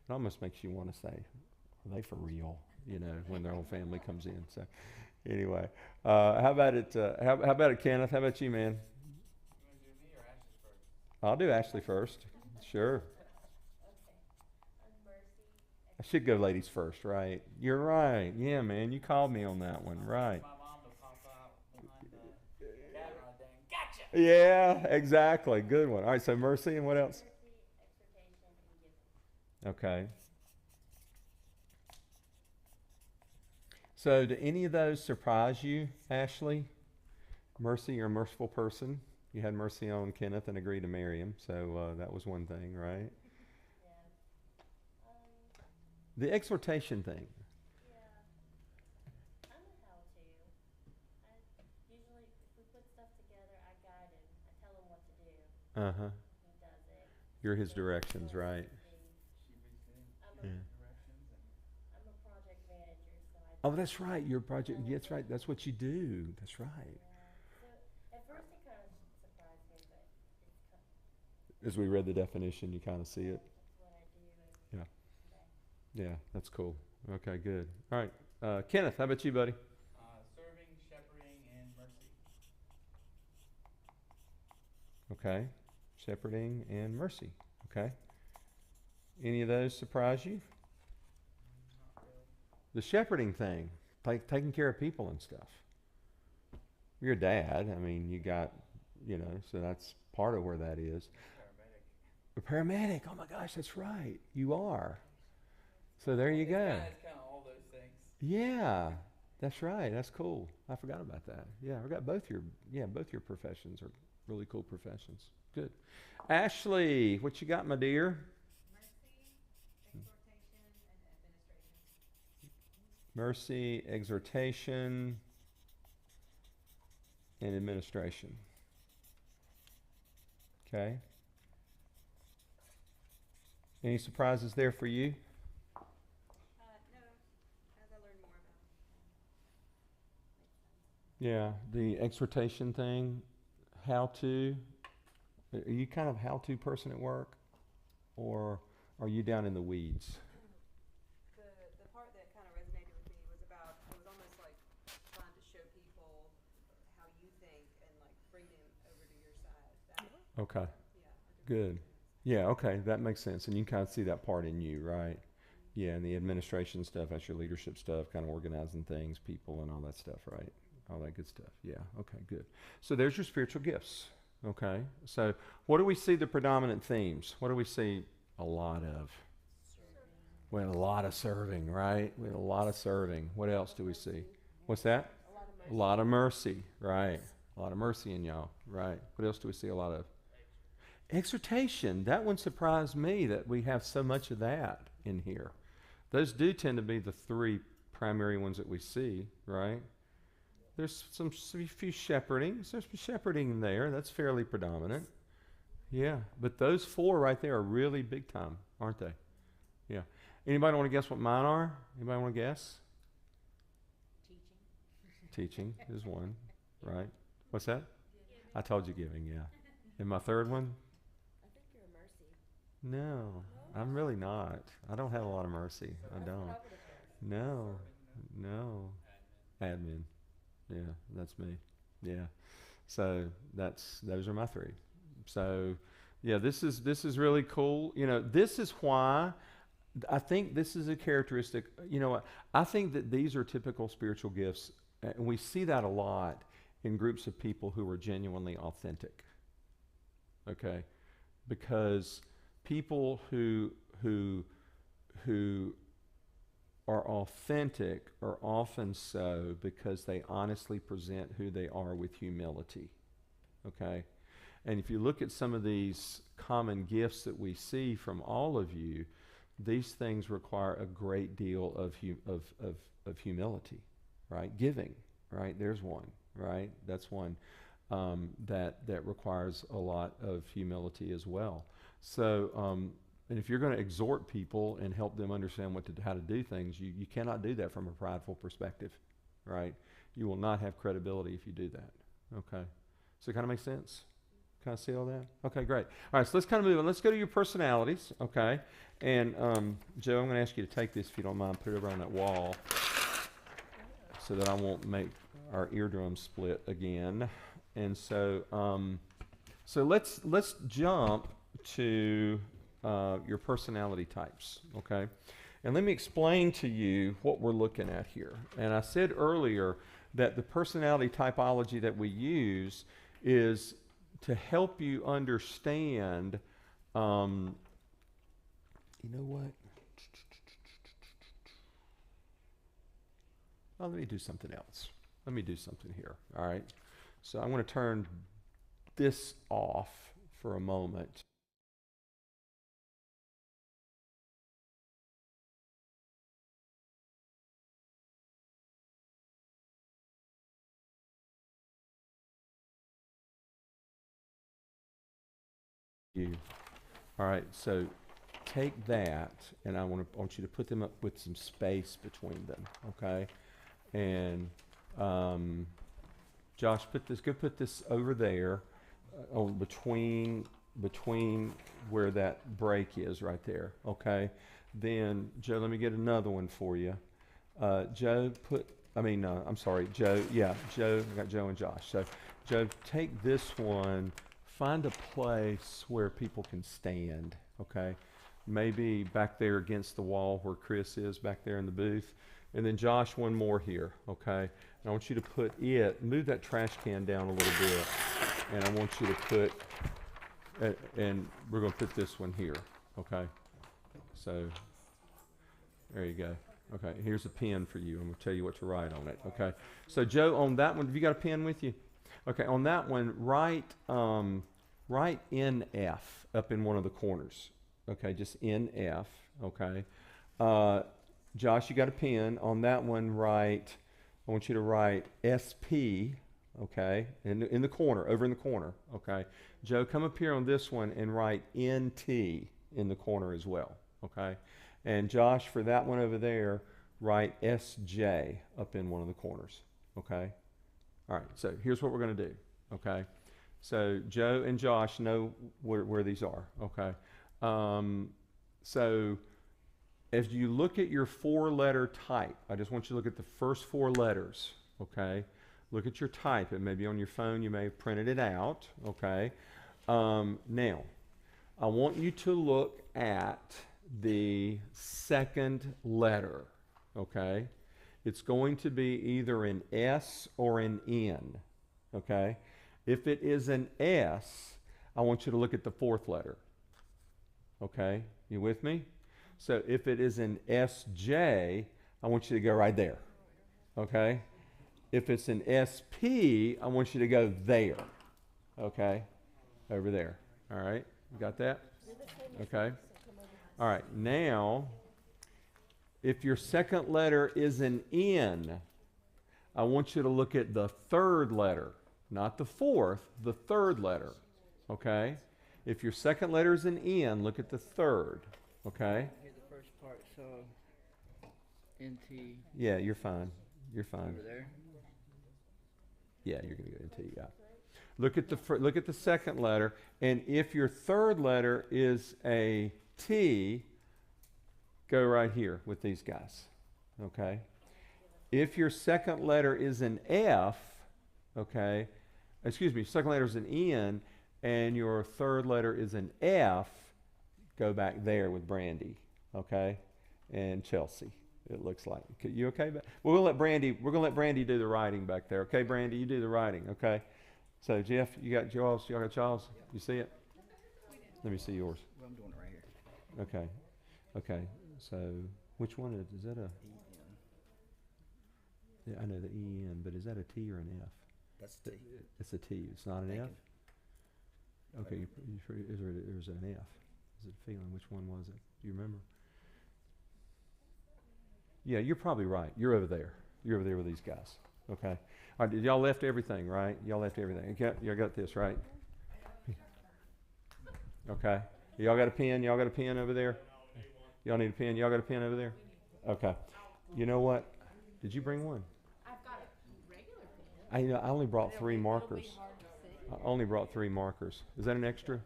It almost makes you want to say, are they for real? You know, when their whole family comes in. So anyway, how about it, how about it, Kenneth? How about you, man? You wanna do me or Ashley first? I'll do Ashley first. Sure. Okay. I'm Mercy. I should go ladies first, right? You're right. Yeah, man, you called me on that one, right? My mom to pop out behind the camera there and gotcha! Yeah, exactly. Good one. All right, so Mercy and what else? Mercy, exhortation, and giving. Okay. So, do any of those surprise you, Ashley? Mercy, you're a merciful person. You had mercy on Kenneth and agreed to marry him, so that was one thing, right? Yeah. The exhortation thing. Yeah. I'm a how-to. Usually, if we put stuff together, I guide him. I tell him what to do. Uh huh. He does it. You're his He directions, does right? everything. She was good. I'm Yeah. Directions and I'm a project manager, so I. Oh, that's right. Your project. Yeah, that's right. That's what you do. That's right. Yeah. So at first it kind of surprised me, but it's kind of, As we read the definition, you kind of see it. that's what I do every Yeah. day. Yeah, that's cool. Okay, good. All right, Kenneth, how about you, buddy? serving, shepherding, and mercy. Okay, shepherding and mercy. Okay. Any of those surprise you? Not really. The shepherding thing, taking care of people and stuff. You're a dad. I mean, you got, so that's part of where that is. Paramedic. A paramedic. Oh my gosh, that's right. You are. So there you It's go. kind of all those things. Yeah, that's right. That's cool. I forgot about that. Yeah, I got both your professions are really cool professions. Good. Ashley, what you got, my dear? Mercy, exhortation, Mercy, exhortation, and and administration. administration. Okay. Any surprises there for you? No, as I learn more about it. Yeah, the exhortation thing, how to. Are you kind of how-to person at work, or are you down in the weeds? The part that kind of resonated with me was about, it was almost like trying to show people how you think and like bring them over to your side. That, Okay, yeah. good. Yeah, okay, that makes sense. And you kind of see that part in you, right? Yeah, and the administration stuff, that's your leadership stuff, kind of organizing things, people, and all that stuff, right? All that good stuff. Yeah, okay, good. So there's your spiritual gifts. Okay, so what do we see the predominant themes? What do we see a lot of? We had a lot of serving, right? We had a lot of serving. What else do we see? What's that? A lot of mercy, right? A lot of mercy in y'all, right? What else do we see a lot of? Exhortation. That one surprised me that we have so much of that in here. Those do tend to be the three primary ones that we see, right? There's some few shepherdings. There's shepherding there. That's fairly predominant. Yeah, but those four right there are really big time, aren't they? Yeah. Anybody want to guess what mine are? Anybody want to guess? Teaching. Teaching is one, right? What's that? I told you giving, yeah. And my third one? I think you're a mercy. No, I'm really not. I don't have a lot of mercy. I don't. No, no. Admin. Yeah, that's me. Yeah. So those are my three. So yeah, this is really cool. This is why I think this is a characteristic. You know what? I think that these are typical spiritual gifts, and we see that a lot in groups of people who are genuinely authentic. Okay? Because people who are authentic are often so because they honestly present who they are with humility. Okay? And if you look at some of these common gifts that we see from all of you, these things require a great deal of humility, right? Giving, right? There's one, right? That's one that requires a lot of humility as well. So, and if you're going to exhort people and help them understand how to do things, you cannot do that from a prideful perspective, right? You will not have credibility if you do that. Okay. So it kind of makes sense? Kind of see all that? Okay, great. All right, so let's kind of move on. Let's go to your personalities, okay? And Joe, I'm going to ask you to take this, if you don't mind, put it over on that wall so that I won't make our eardrum split again. And so, so let's jump to your personality types, okay? And let me explain to you what we're looking at here. And I said earlier that the personality typology that we use is to help you understand, you know what? Oh, let me do something else. Let me do something here, all right? So I'm going to turn this off for a moment. All right, so take that, and I want you to put them up with some space between them, okay? And Josh, put this over there, between where that break is right there, okay? Then Joe, let me get another one for you. Joe, I'm sorry, Joe. Yeah, Joe. I got Joe and Josh. So, Joe, take this one. Find a place where people can stand, okay? Maybe back there against the wall where Chris is back there in the booth. And then Josh, one more here, okay? And I want you to move that trash can down a little bit. And I want you to put, and we're going to put this one here, okay? So, there you go. Okay, here's a pen for you. I'm going to tell you what to write on it, okay? So, Joe, on that one, have you got a pen with you? Okay, on that one, write NF up in one of the corners. Okay, just NF, okay? Josh, you got a pen. On that one, I want you to write SP, okay, in the corner, over in the corner, okay? Joe, come up here on this one and write NT in the corner as well, okay? And Josh, for that one over there, write SJ up in one of the corners, okay? All right, so here's what we're going to do, okay? So Joe and Josh know where these are, okay? So as you look at your 4-letter type, I just want you to look at the first 4 letters, okay? Look at your type. It may be on your phone. You may have printed it out, okay? Now, I want you to look at the second letter, okay? It's going to be either an S or an N, okay? If it is an S, I want you to look at the 4th letter, okay? You with me? So if it is an SJ, I want you to go right there, okay? If it's an SP, I want you to go there, okay? Over there, all right? You got that? Okay. All right, now, if your second letter is an N, I want you to look at the 3rd letter, not the 4th, the 3rd letter, okay? If your second letter is an N, look at the 3rd, okay? Here's the first part, so NT. Yeah, you're fine. You're fine. Over there. Yeah, you're going to go into, yeah. Look at the second letter, and if your 3rd letter is a T, go right here with these guys, okay? If your second letter is an F, okay, second letter is an N, and your 3rd letter is an F, go back there with Brandy, okay, and Chelsea. It looks like. You okay? We're gonna let Brandy do the writing back there, okay? Brandy, you do the writing, okay? So Jeff, you got Charles. Y'all got Charles? You see it? Let me see yours. Well, I'm doing it right here. Okay. Okay. So which one is that a? EN. Yeah, I know the EN, but is that a T or an F? That's T. It's a T. It's not an F. Okay. There's an F. Is it a feeling? Which one was it? Do you remember? Yeah, you're probably right. You're over there. You're over there with these guys. Okay. All right, y'all left everything, right? Y'all left everything. Y'all got this, right? Okay. Y'all got a pen? Y'all got a pen over there? Y'all need a pen? Y'all got a pen over there? Okay. You know what? Did you bring one? I've got a regular I only brought 3 markers. I only brought 3 markers. Is that an extra?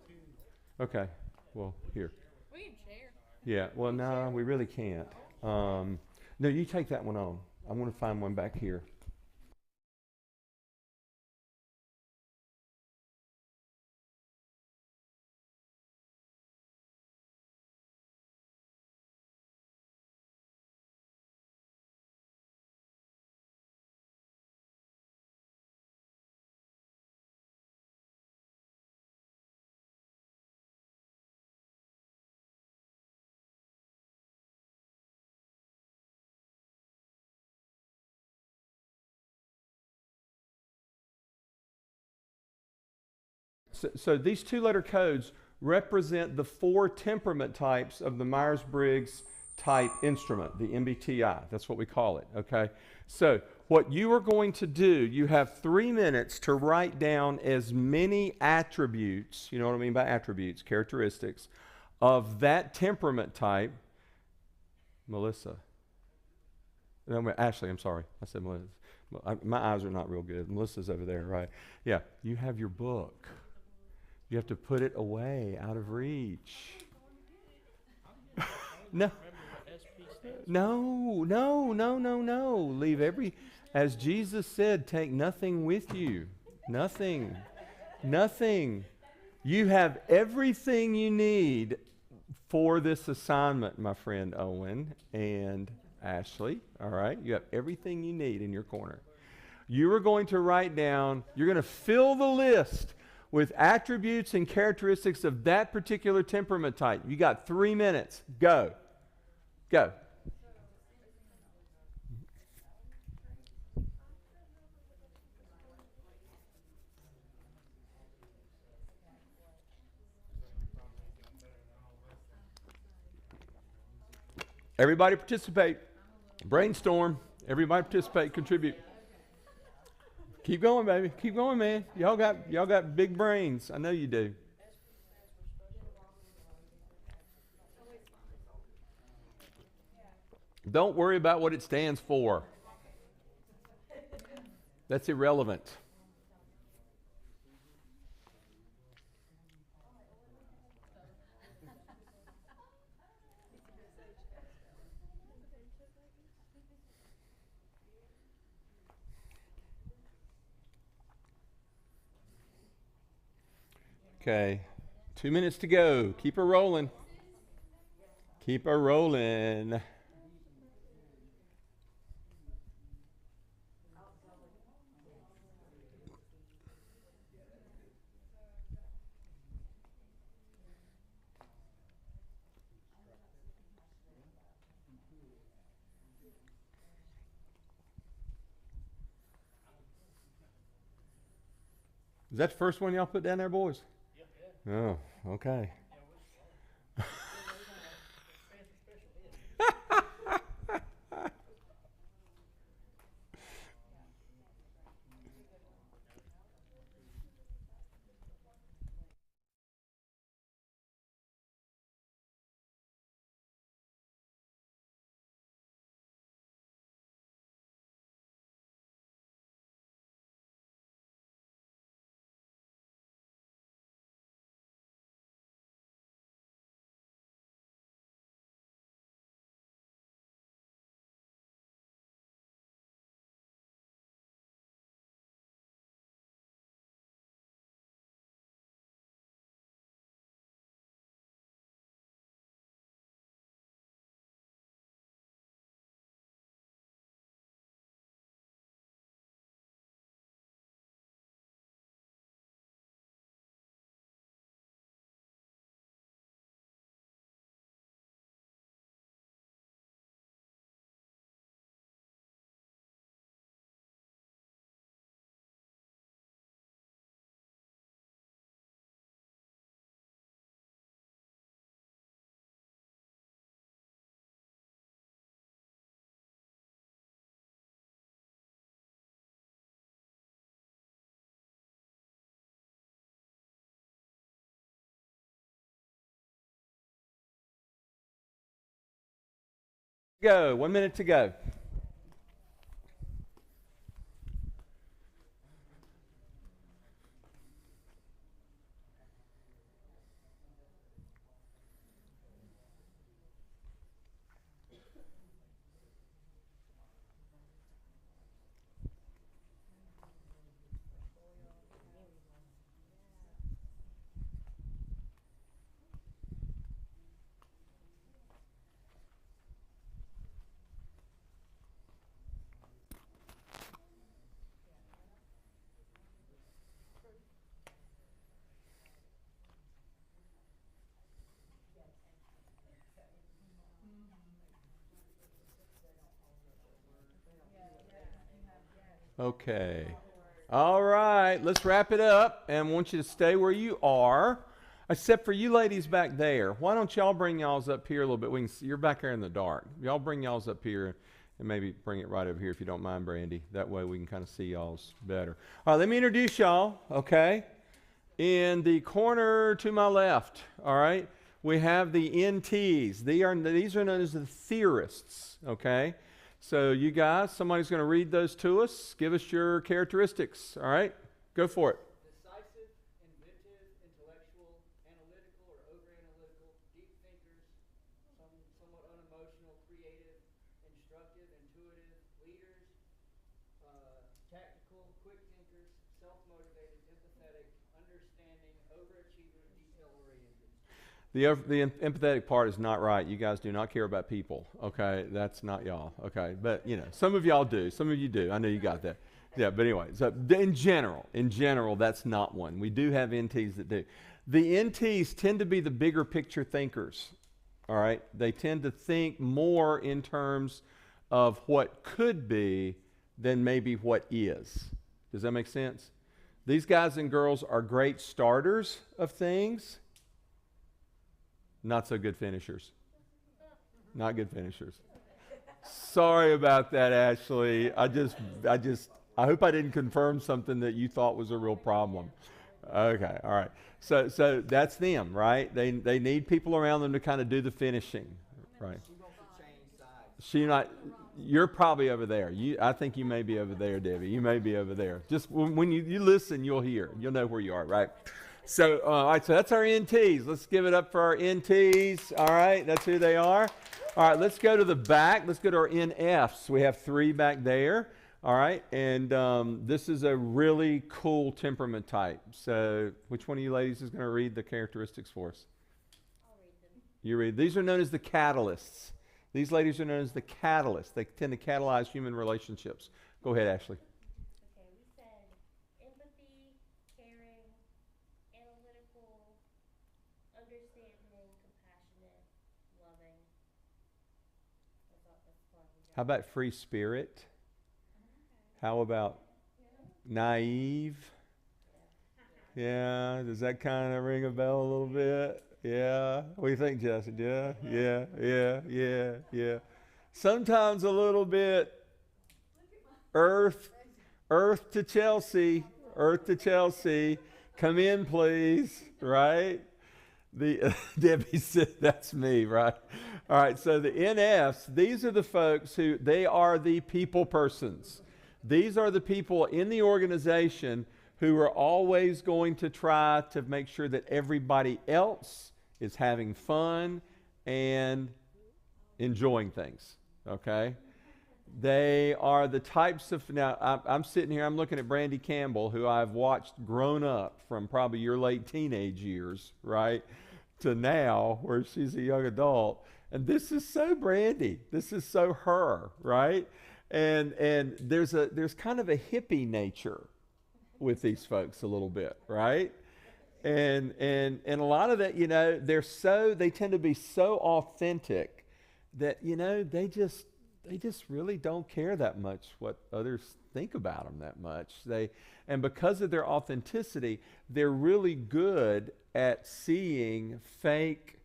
Okay. Well, here. We can share. Yeah. Well, no, we really can't. No, you take that one on. I'm going to find one back here. So these 2-letter codes represent the 4 temperament types of the Myers-Briggs type instrument, the MBTI. That's what we call it, okay? So what you are going to do, you have 3 minutes to write down as many attributes, you know what I mean by attributes, characteristics, of that temperament type. Melissa. No, Ashley, I'm sorry. I said Melissa. My eyes are not real good. Melissa's over there, right? Yeah, you have your book. You have to put it away, out of reach. No. No. Leave as Jesus said, take nothing with you. Nothing. You have everything you need for this assignment, my friend Owen and Ashley. All right? You have everything you need in your corner. You are going to write down, you're going to fill the list with attributes and characteristics of that particular temperament type. You got 3 minutes. Go. Everybody participate. Brainstorm. Everybody participate. Contribute. Keep going, baby. Keep going, man. Y'all got big brains. I know you do. Don't worry about what it stands for. That's irrelevant. Okay, 2 minutes to go. Keep her rolling. Is that the first one y'all put down there, boys? Oh, okay. Go. 1 minute to go. Okay. All right, let's wrap it up, and I want you to stay where you are, except for you ladies back there. Why don't y'all bring y'all's up here a little bit? We can see, you're back there in the dark. Y'all bring y'all's up here, and maybe bring it right over here if you don't mind, Brandy. That way we can kind of see y'all's better. All right, let me introduce y'all, okay? In the corner to my left, all right, we have the NTs. These are known as the theorists, okay? So you guys, somebody's going to read those to us. Give us your characteristics, all right? Go for it. Decisive, inventive, intellectual, analytical or over-analytical, deep thinkers, somewhat unemotional, creative, instructive, intuitive, leaders, tactical, quick thinkers, self-motivated, empathetic, understanding, overachiever, detail-oriented. The empathetic part is not right. You guys do not care about people, okay? That's not y'all, okay? But, you know, some of y'all do. Some of you do. I know you got that. Yeah, but anyway, so in general, that's not one. We do have NTs that do. The NTs tend to be the bigger picture thinkers, all right? They tend to think more in terms of what could be than maybe what is. Does that make sense? These guys and girls are great starters of things. Not so good finishers. Not good finishers. Sorry about that, Ashley. I hope I didn't confirm something that you thought was a real problem. Okay, all right. So that's them, right? They need people around them to kind of do the finishing, right? You're probably over there. I think you may be over there, Debbie. You may be over there. Just when you listen, you'll hear. You'll know where you are, right? So, all right, so that's our NTs. Let's give it up for our NTs. All right, that's who they are. All right, let's go to the back. Let's go to our NFs. We have 3 back there. All right, and this is a really cool temperament type. So which one of you ladies is going to read the characteristics for us? I'll read them. You read. These are known as the catalysts. These ladies are known as the catalysts. They tend to catalyze human relationships. Go ahead, Ashley. Okay, we said empathy, caring, analytical, understanding, compassionate, loving. That's fun. How about free spirit? How about naive? Yeah, does that kind of ring a bell a little bit? Yeah. What do you think, Justin? Yeah. Sometimes a little bit earth to Chelsea. Come in, please. Right? Debbie said that's me, right? All right, so the NFs, these are the folks they are the people persons. These are the people in the organization who are always going to try to make sure that everybody else is having fun and enjoying things, okay? They are the types of, now I'm sitting here, I'm looking at Brandy Campbell, who I've watched grown up from probably your late teenage years, right, to now, where she's a young adult. And this is so Brandy. This is so her, right? And there's kind of a hippie nature with these folks a little bit, right? And a lot of that, you know, they tend to be so authentic that, you know, they just really don't care that much what others think about them that much. And because of their authenticity, they're really good at seeing fake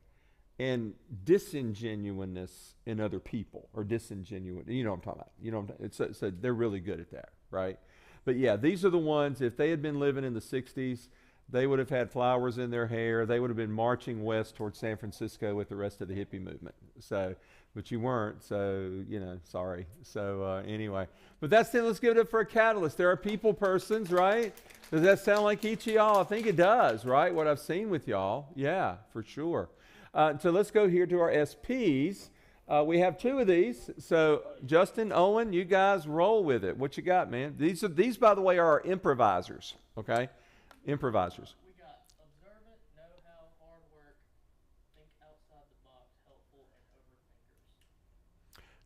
and disingenuousness in other people, or disingenuous. You know what I'm talking about. You know what I'm talking. So they're really good at that, right? But yeah, these are the ones, if they had been living in the 60s, they would have had flowers in their hair. They would have been marching west towards San Francisco with the rest of the hippie movement. So, but you weren't, so, you know, sorry. So anyway, but that's it. Let's give it up for a catalyst. There are people persons, right? Does that sound like each of y'all? I think it does, right? What I've seen with y'all. Yeah, for sure. So let's go here to our SPs. We have 2 of these. So Justin, Owen, you guys roll with it. What you got, man? These, by the way, are our improvisers, okay? Improvisers. We got observant, know-how, hard work, think outside the box, helpful, and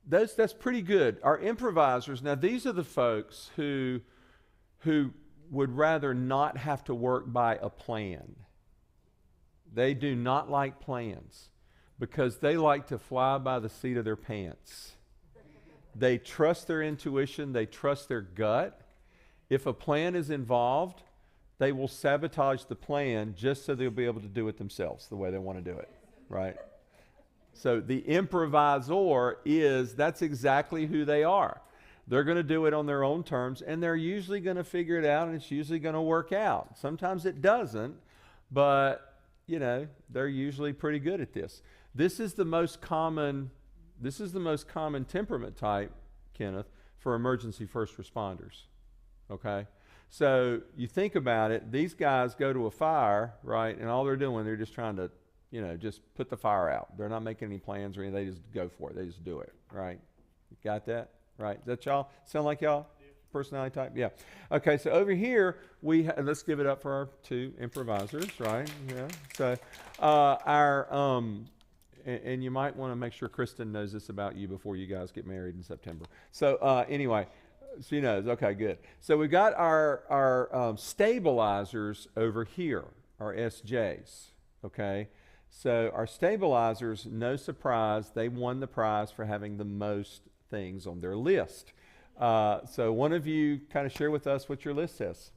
overthinkers. That's pretty good. Our improvisers, now these are the folks who would rather not have to work by a plan. They do not like plans because they like to fly by the seat of their pants. They trust their intuition, they trust their gut, If a plan is involved, they will sabotage the plan just so they'll be able to do it themselves the way they want to do it, right? So the improviser that's exactly who they are. They're going to do it on their own terms, and they're usually going to figure it out, and it's usually going to work out. Sometimes it doesn't, but, they're usually pretty good at this. This is the most common temperament type, Kenneth, for emergency first responders, okay? So you think about it, these guys go to a fire, right, and all they're doing, they're just trying to, just put the fire out. They're not making any plans or anything, they just go for it. They just do it, right? You got that? Right? Is that y'all? Sound like y'all? Personality type? Yeah. Okay, so over here, let's give it up for our two improvisers, right? Yeah. So and you might want to make sure Kristen knows this about you before you guys get married in September. So anyway, she knows. Okay, good. So we've got our stabilizers over here, our SJs, okay? So our stabilizers, no surprise, they won the prize for having the most things on their list. So one of you kind of share with us what your list says.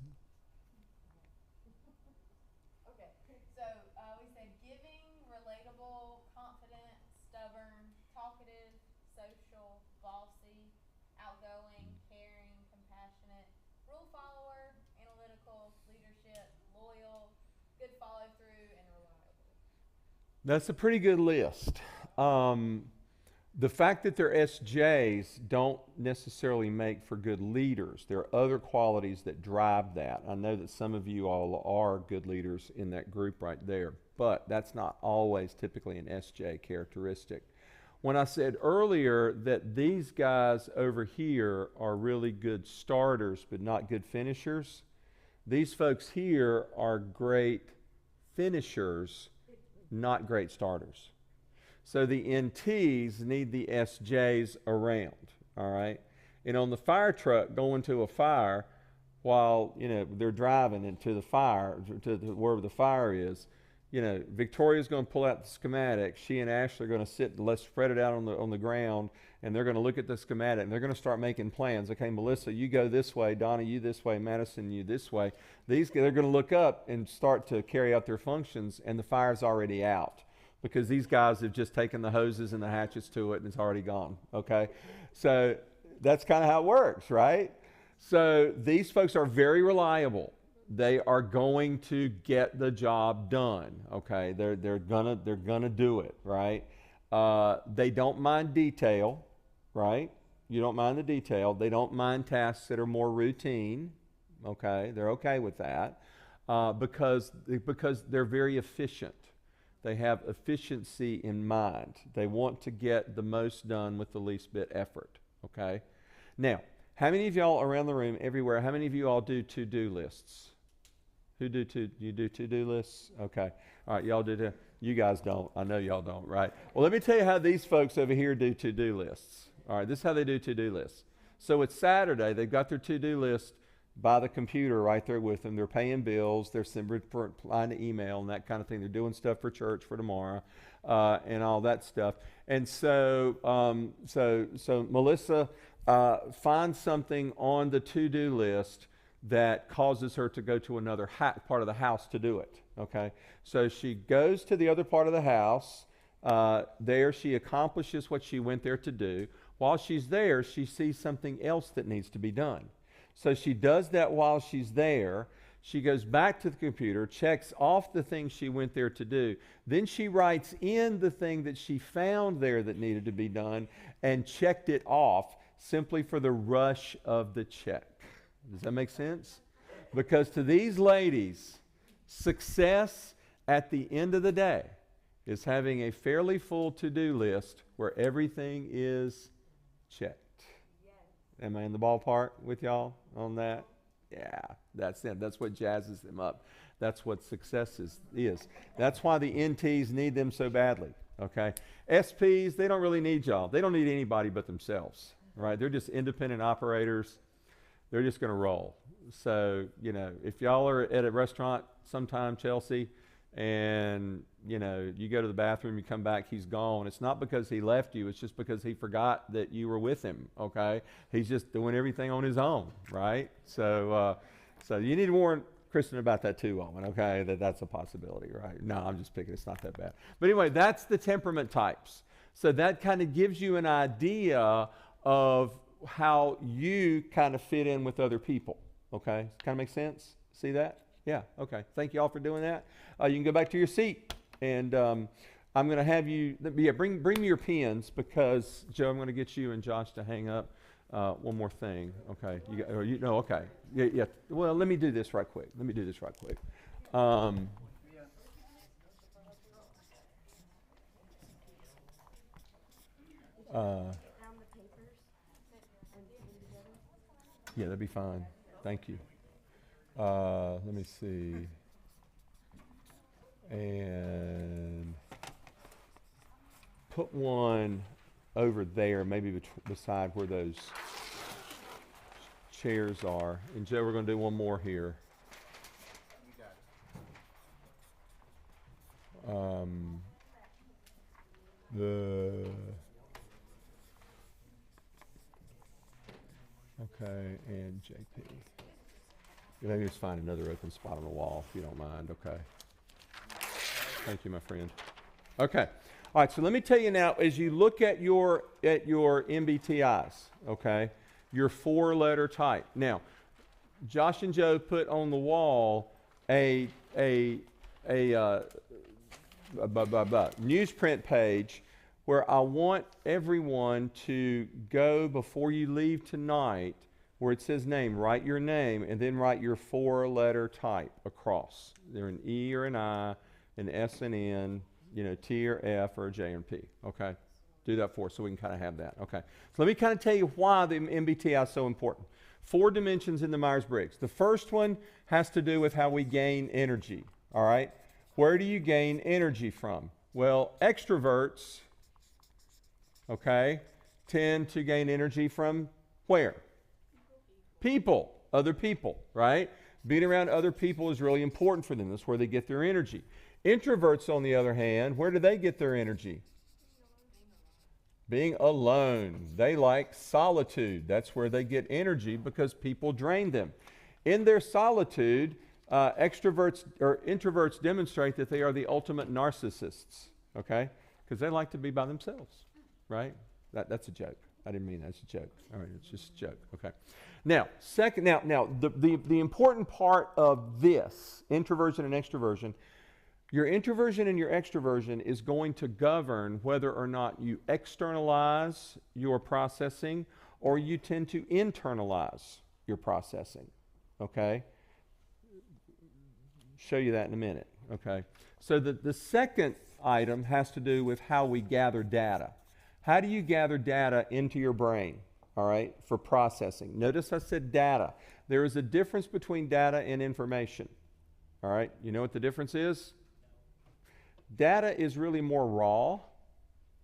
Okay, so we said giving, relatable, confident, stubborn, talkative, social, bossy, outgoing, caring, compassionate, rule follower, analytical, leadership, loyal, good follow through, and reliable. That's a pretty good list. The fact that they're SJs don't necessarily make for good leaders. There are other qualities that drive that. I know that some of you all are good leaders in that group right there, but that's not always typically an SJ characteristic. When I said earlier that these guys over here are really good starters but not good finishers, these folks here are great finishers, not great starters. So the NTs need the SJs around, all right? And on the fire truck going to a fire, while, they're driving into the fire, to wherever the fire is, Victoria's going to pull out the schematic. She and Ashley are going to sit and let's spread it out on the ground, and they're going to look at the schematic, and they're going to start making plans. Okay, Melissa, you go this way. Donna, you this way. Madison, you this way. They're going to look up and start to carry out their functions, and the fire's already out, because these guys have just taken the hoses and the hatchets to it and it's already gone, okay? So that's kind of how it works, right? So these folks are very reliable. They are going to get the job done, okay? They're gonna do it, right? They don't mind detail, right? You don't mind the detail. They don't mind tasks that are more routine, okay? They're okay with that because they're very efficient. They have efficiency in mind. They want to get the most done with the least bit effort, okay? Now, how many of y'all around the room, everywhere, how many of you all do to-do lists? You do to-do lists? Okay. All right, y'all do. You guys don't. I know y'all don't, right? Well, let me tell you how these folks over here do to-do lists. All right, this is how they do to-do lists. So it's Saturday. They've got their to-do list by the computer right there with them. They're paying bills. They're replying to email and that kind of thing. They're doing stuff for church for tomorrow and all that stuff. And so Melissa finds something on the to-do list that causes her to go to another part of the house to do it. Okay, so she goes to the other part of the house. There she accomplishes what she went there to do. While she's there, she sees something else that needs to be done. So she does that while she's there. She goes back to the computer, checks off the thing she went there to do. Then she writes in the thing that she found there that needed to be done and checked it off simply for the rush of the check. Does that make sense? Because to these ladies, success at the end of the day is having a fairly full to-do list where everything is checked. Am I in the ballpark with y'all on that? Yeah, that's it. That's what jazzes them up. That's what success is. That's why the NTs need them so badly, okay? SPs, they don't really need y'all. They don't need anybody but themselves, right? They're just independent operators. They're just going to roll. So, if y'all are at a restaurant sometime, Chelsea, and you know, you go to the bathroom, you come back, he's gone. It's not because he left you, it's just because he forgot that you were with him, okay? He's just doing everything on his own, right? So you need to warn Kristen about that too, Owen, okay? That's a possibility, right? No, I'm just picking, it's not that bad. But anyway, that's the temperament types. So that kind of gives you an idea of how you kind of fit in with other people, okay? Kind of make sense? See that? Yeah, okay. Thank you all for doing that. You can go back to your seat, and I'm going to have you, bring me your pens, because, Joe, I'm going to get you and Josh to hang up one more thing, okay? Okay. Yeah. Well, let me do this right quick. Yeah, that'd be fine. Thank you. Let me see. And put one over there, maybe beside where those chairs are. And Joe, we're going to do one more here. Okay, and JP. Let me just find another open spot on the wall, if you don't mind, okay? Thank you, my friend. Okay. All right, so let me tell you now, as you look at your MBTIs, okay, your 4-letter type. Now, Josh and Joe put on the wall a newsprint page where I want everyone to go before you leave tonight, where it says name, write your name, and then write your 4-letter type across. They're an E or an I, an S and N, you know, T or F or a J and P, okay? Do that for us so we can kind of have that, okay? So let me kind of tell you why the MBTI is so important. 4 dimensions in the Myers-Briggs. The first one has to do with how we gain energy, all right? Where do you gain energy from? Well, extroverts, okay, tend to gain energy from where? People, other people, right? Being around other people is really important for them. That's where they get their energy. Introverts, on the other hand, where do they get their energy? Being alone. They like solitude. That's where they get energy because people drain them. In their solitude, introverts demonstrate that they are the ultimate narcissists, okay? Because they like to be by themselves, right? That's a joke. I didn't mean that. It's a joke. All right, it's just a joke, okay? Now, the important part of this, introversion and extroversion, your introversion and your extroversion is going to govern whether or not you externalize your processing or you tend to internalize your processing, okay? Show you that in a minute, okay? So the second item has to do with how we gather data. How do you gather data into your brain, all right, for processing? Notice I said data. There is a difference between data and information, all right? You know what the difference is? Data is really more raw,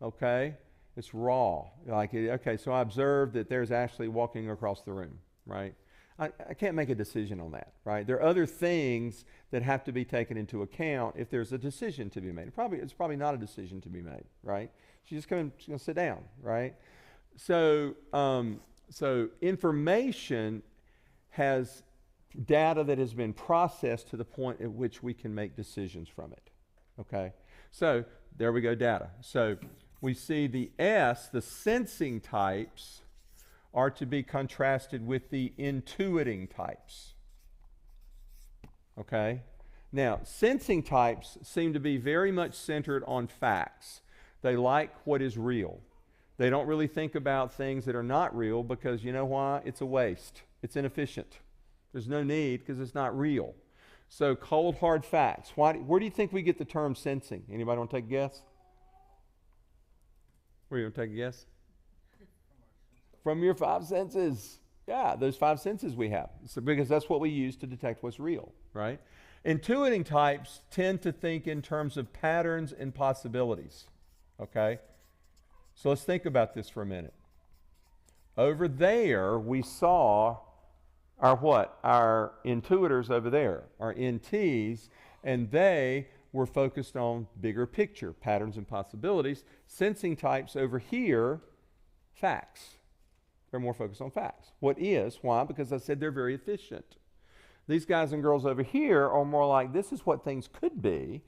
okay? It's raw. Like, okay, so I observed that there's Ashley walking across the room, right? I can't make a decision on that, right? There are other things that have to be taken into account if there's a decision to be made. It's probably not a decision to be made, right? She's just going to sit down, right? So information has data that has been processed to the point at which we can make decisions from it. Okay, so there we go, data. So we see the S, the sensing types, are to be contrasted with the intuiting types. Okay, now sensing types seem to be very much centered on facts. They like what is real. They don't really think about things that are not real because you know why? It's a waste. It's inefficient. There's no need because it's not real. So cold, hard facts. Where do you think we get the term sensing? Anybody want to take a guess? Where are you going to take a guess? From your 5 senses. Yeah, those 5 senses we have. So, because that's what we use to detect what's real, right? Intuiting types tend to think in terms of patterns and possibilities, okay? So let's think about this for a minute. Over there, we saw our what? Our intuitors over there, our NTs, and they we're focused on bigger picture, patterns and possibilities. Sensing types over here, facts. They're more focused on facts. What is? Why? Because I said they're very efficient. These guys and girls over here are more like, this is what things could be.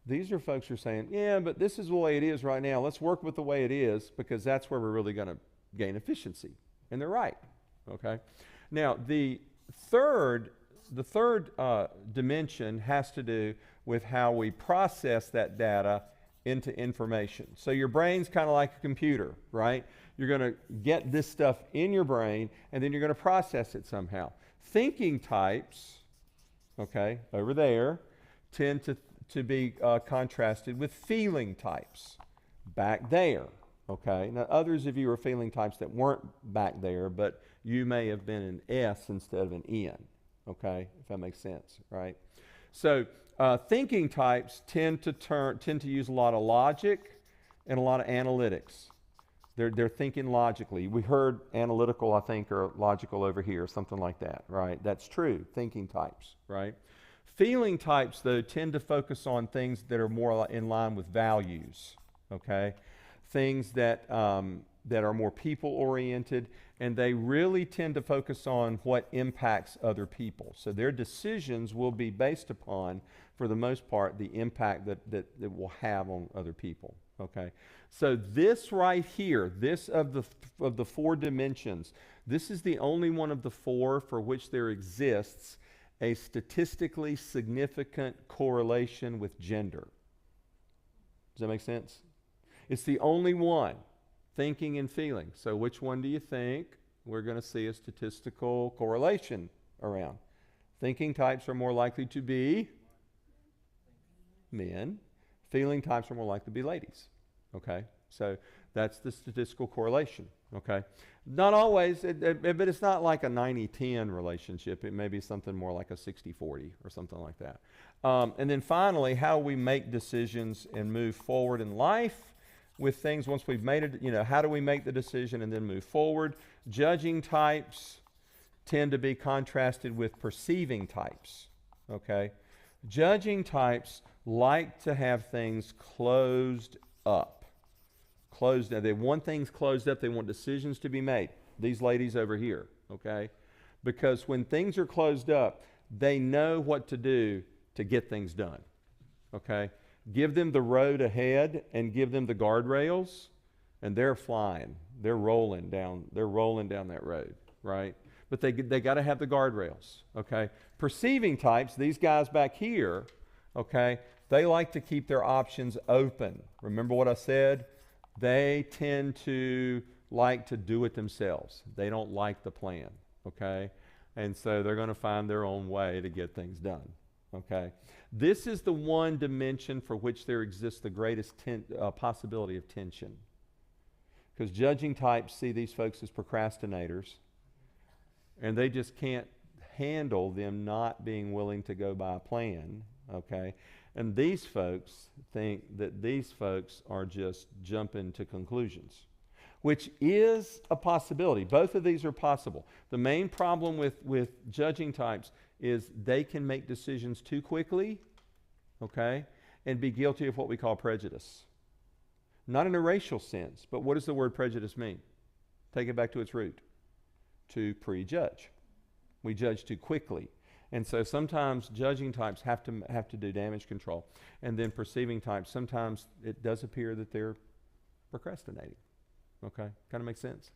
These are folks who are saying, yeah, but this is the way it is right now. Let's work with the way it is because that's where we're really going to gain efficiency. And they're right. Okay. Now, the third dimension has to do with how we process that data into information. So your brain's kind of like a computer, right? You're going to get this stuff in your brain, and then you're going to process it somehow. Thinking types, okay, over there, tend to be contrasted with feeling types back there, okay? Now, others of you are feeling types that weren't back there, but you may have been an S instead of an N, okay, if that makes sense, right? So thinking types tend to use a lot of logic and a lot of analytics. They're thinking logically. We heard analytical, I think, or logical over here, something like that, right? That's true, thinking types, right? Feeling types, though, tend to focus on things that are more in line with values, okay? Things that are more people-oriented, and they really tend to focus on what impacts other people. So their decisions will be based upon, for the most part, the impact that it will have on other people, okay? So this right here, this of the four dimensions, this is the only one of the four for which there exists a statistically significant correlation with gender. Does that make sense? It's the only one, thinking and feeling. So which one do you think we're going to see a statistical correlation around? Thinking types are more likely to be men. Feeling types are more likely to be ladies. Okay? So that's the statistical correlation. Okay? Not always, but it's not like a 90-10 relationship. It may be something more like a 60-40 or something like that. And then finally, how we make decisions and move forward in life with things once we've made it, how do we make the decision and then move forward? Judging types tend to be contrasted with perceiving types. Okay? Judging types like to have things closed up. They want things closed up. They want decisions to be made. These ladies over here, okay? Because when things are closed up, they know what to do to get things done, okay? Give them the road ahead and give them the guardrails, and they're flying. They're rolling down that road, right? But they got to have the guardrails, okay? Perceiving types, these guys back here, okay, they like to keep their options open. Remember what I said? They tend to like to do it themselves. They don't like the plan, okay? And so they're going to find their own way to get things done, okay? This is the one dimension for which there exists the greatest possibility of tension. Because judging types see these folks as procrastinators, and they just can't handle them not being willing to go by a plan, okay? And these folks think that these folks are just jumping to conclusions, which is a possibility. Both of these are possible. The main problem with judging types is they can make decisions too quickly, okay, and be guilty of what we call prejudice. Not in a racial sense, but what does the word prejudice mean? Take it back to its root. To prejudge. We judge too quickly. And so sometimes judging types have to do damage control. And then perceiving types, sometimes it does appear that they're procrastinating. Okay? Kind of makes sense?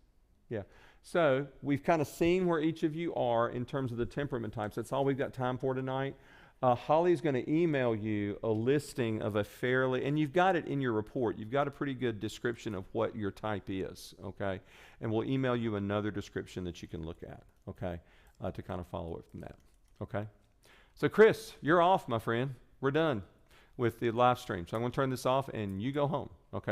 Yeah. So we've kind of seen where each of you are in terms of the temperament types. That's all we've got time for tonight. Holly's going to email you a listing of and you've got it in your report. You've got a pretty good description of what your type is, okay? And we'll email you another description that you can look at, okay, to kind of follow it from that, okay? So Chris, you're off, my friend. We're done with the live stream. So I'm going to turn this off and you go home.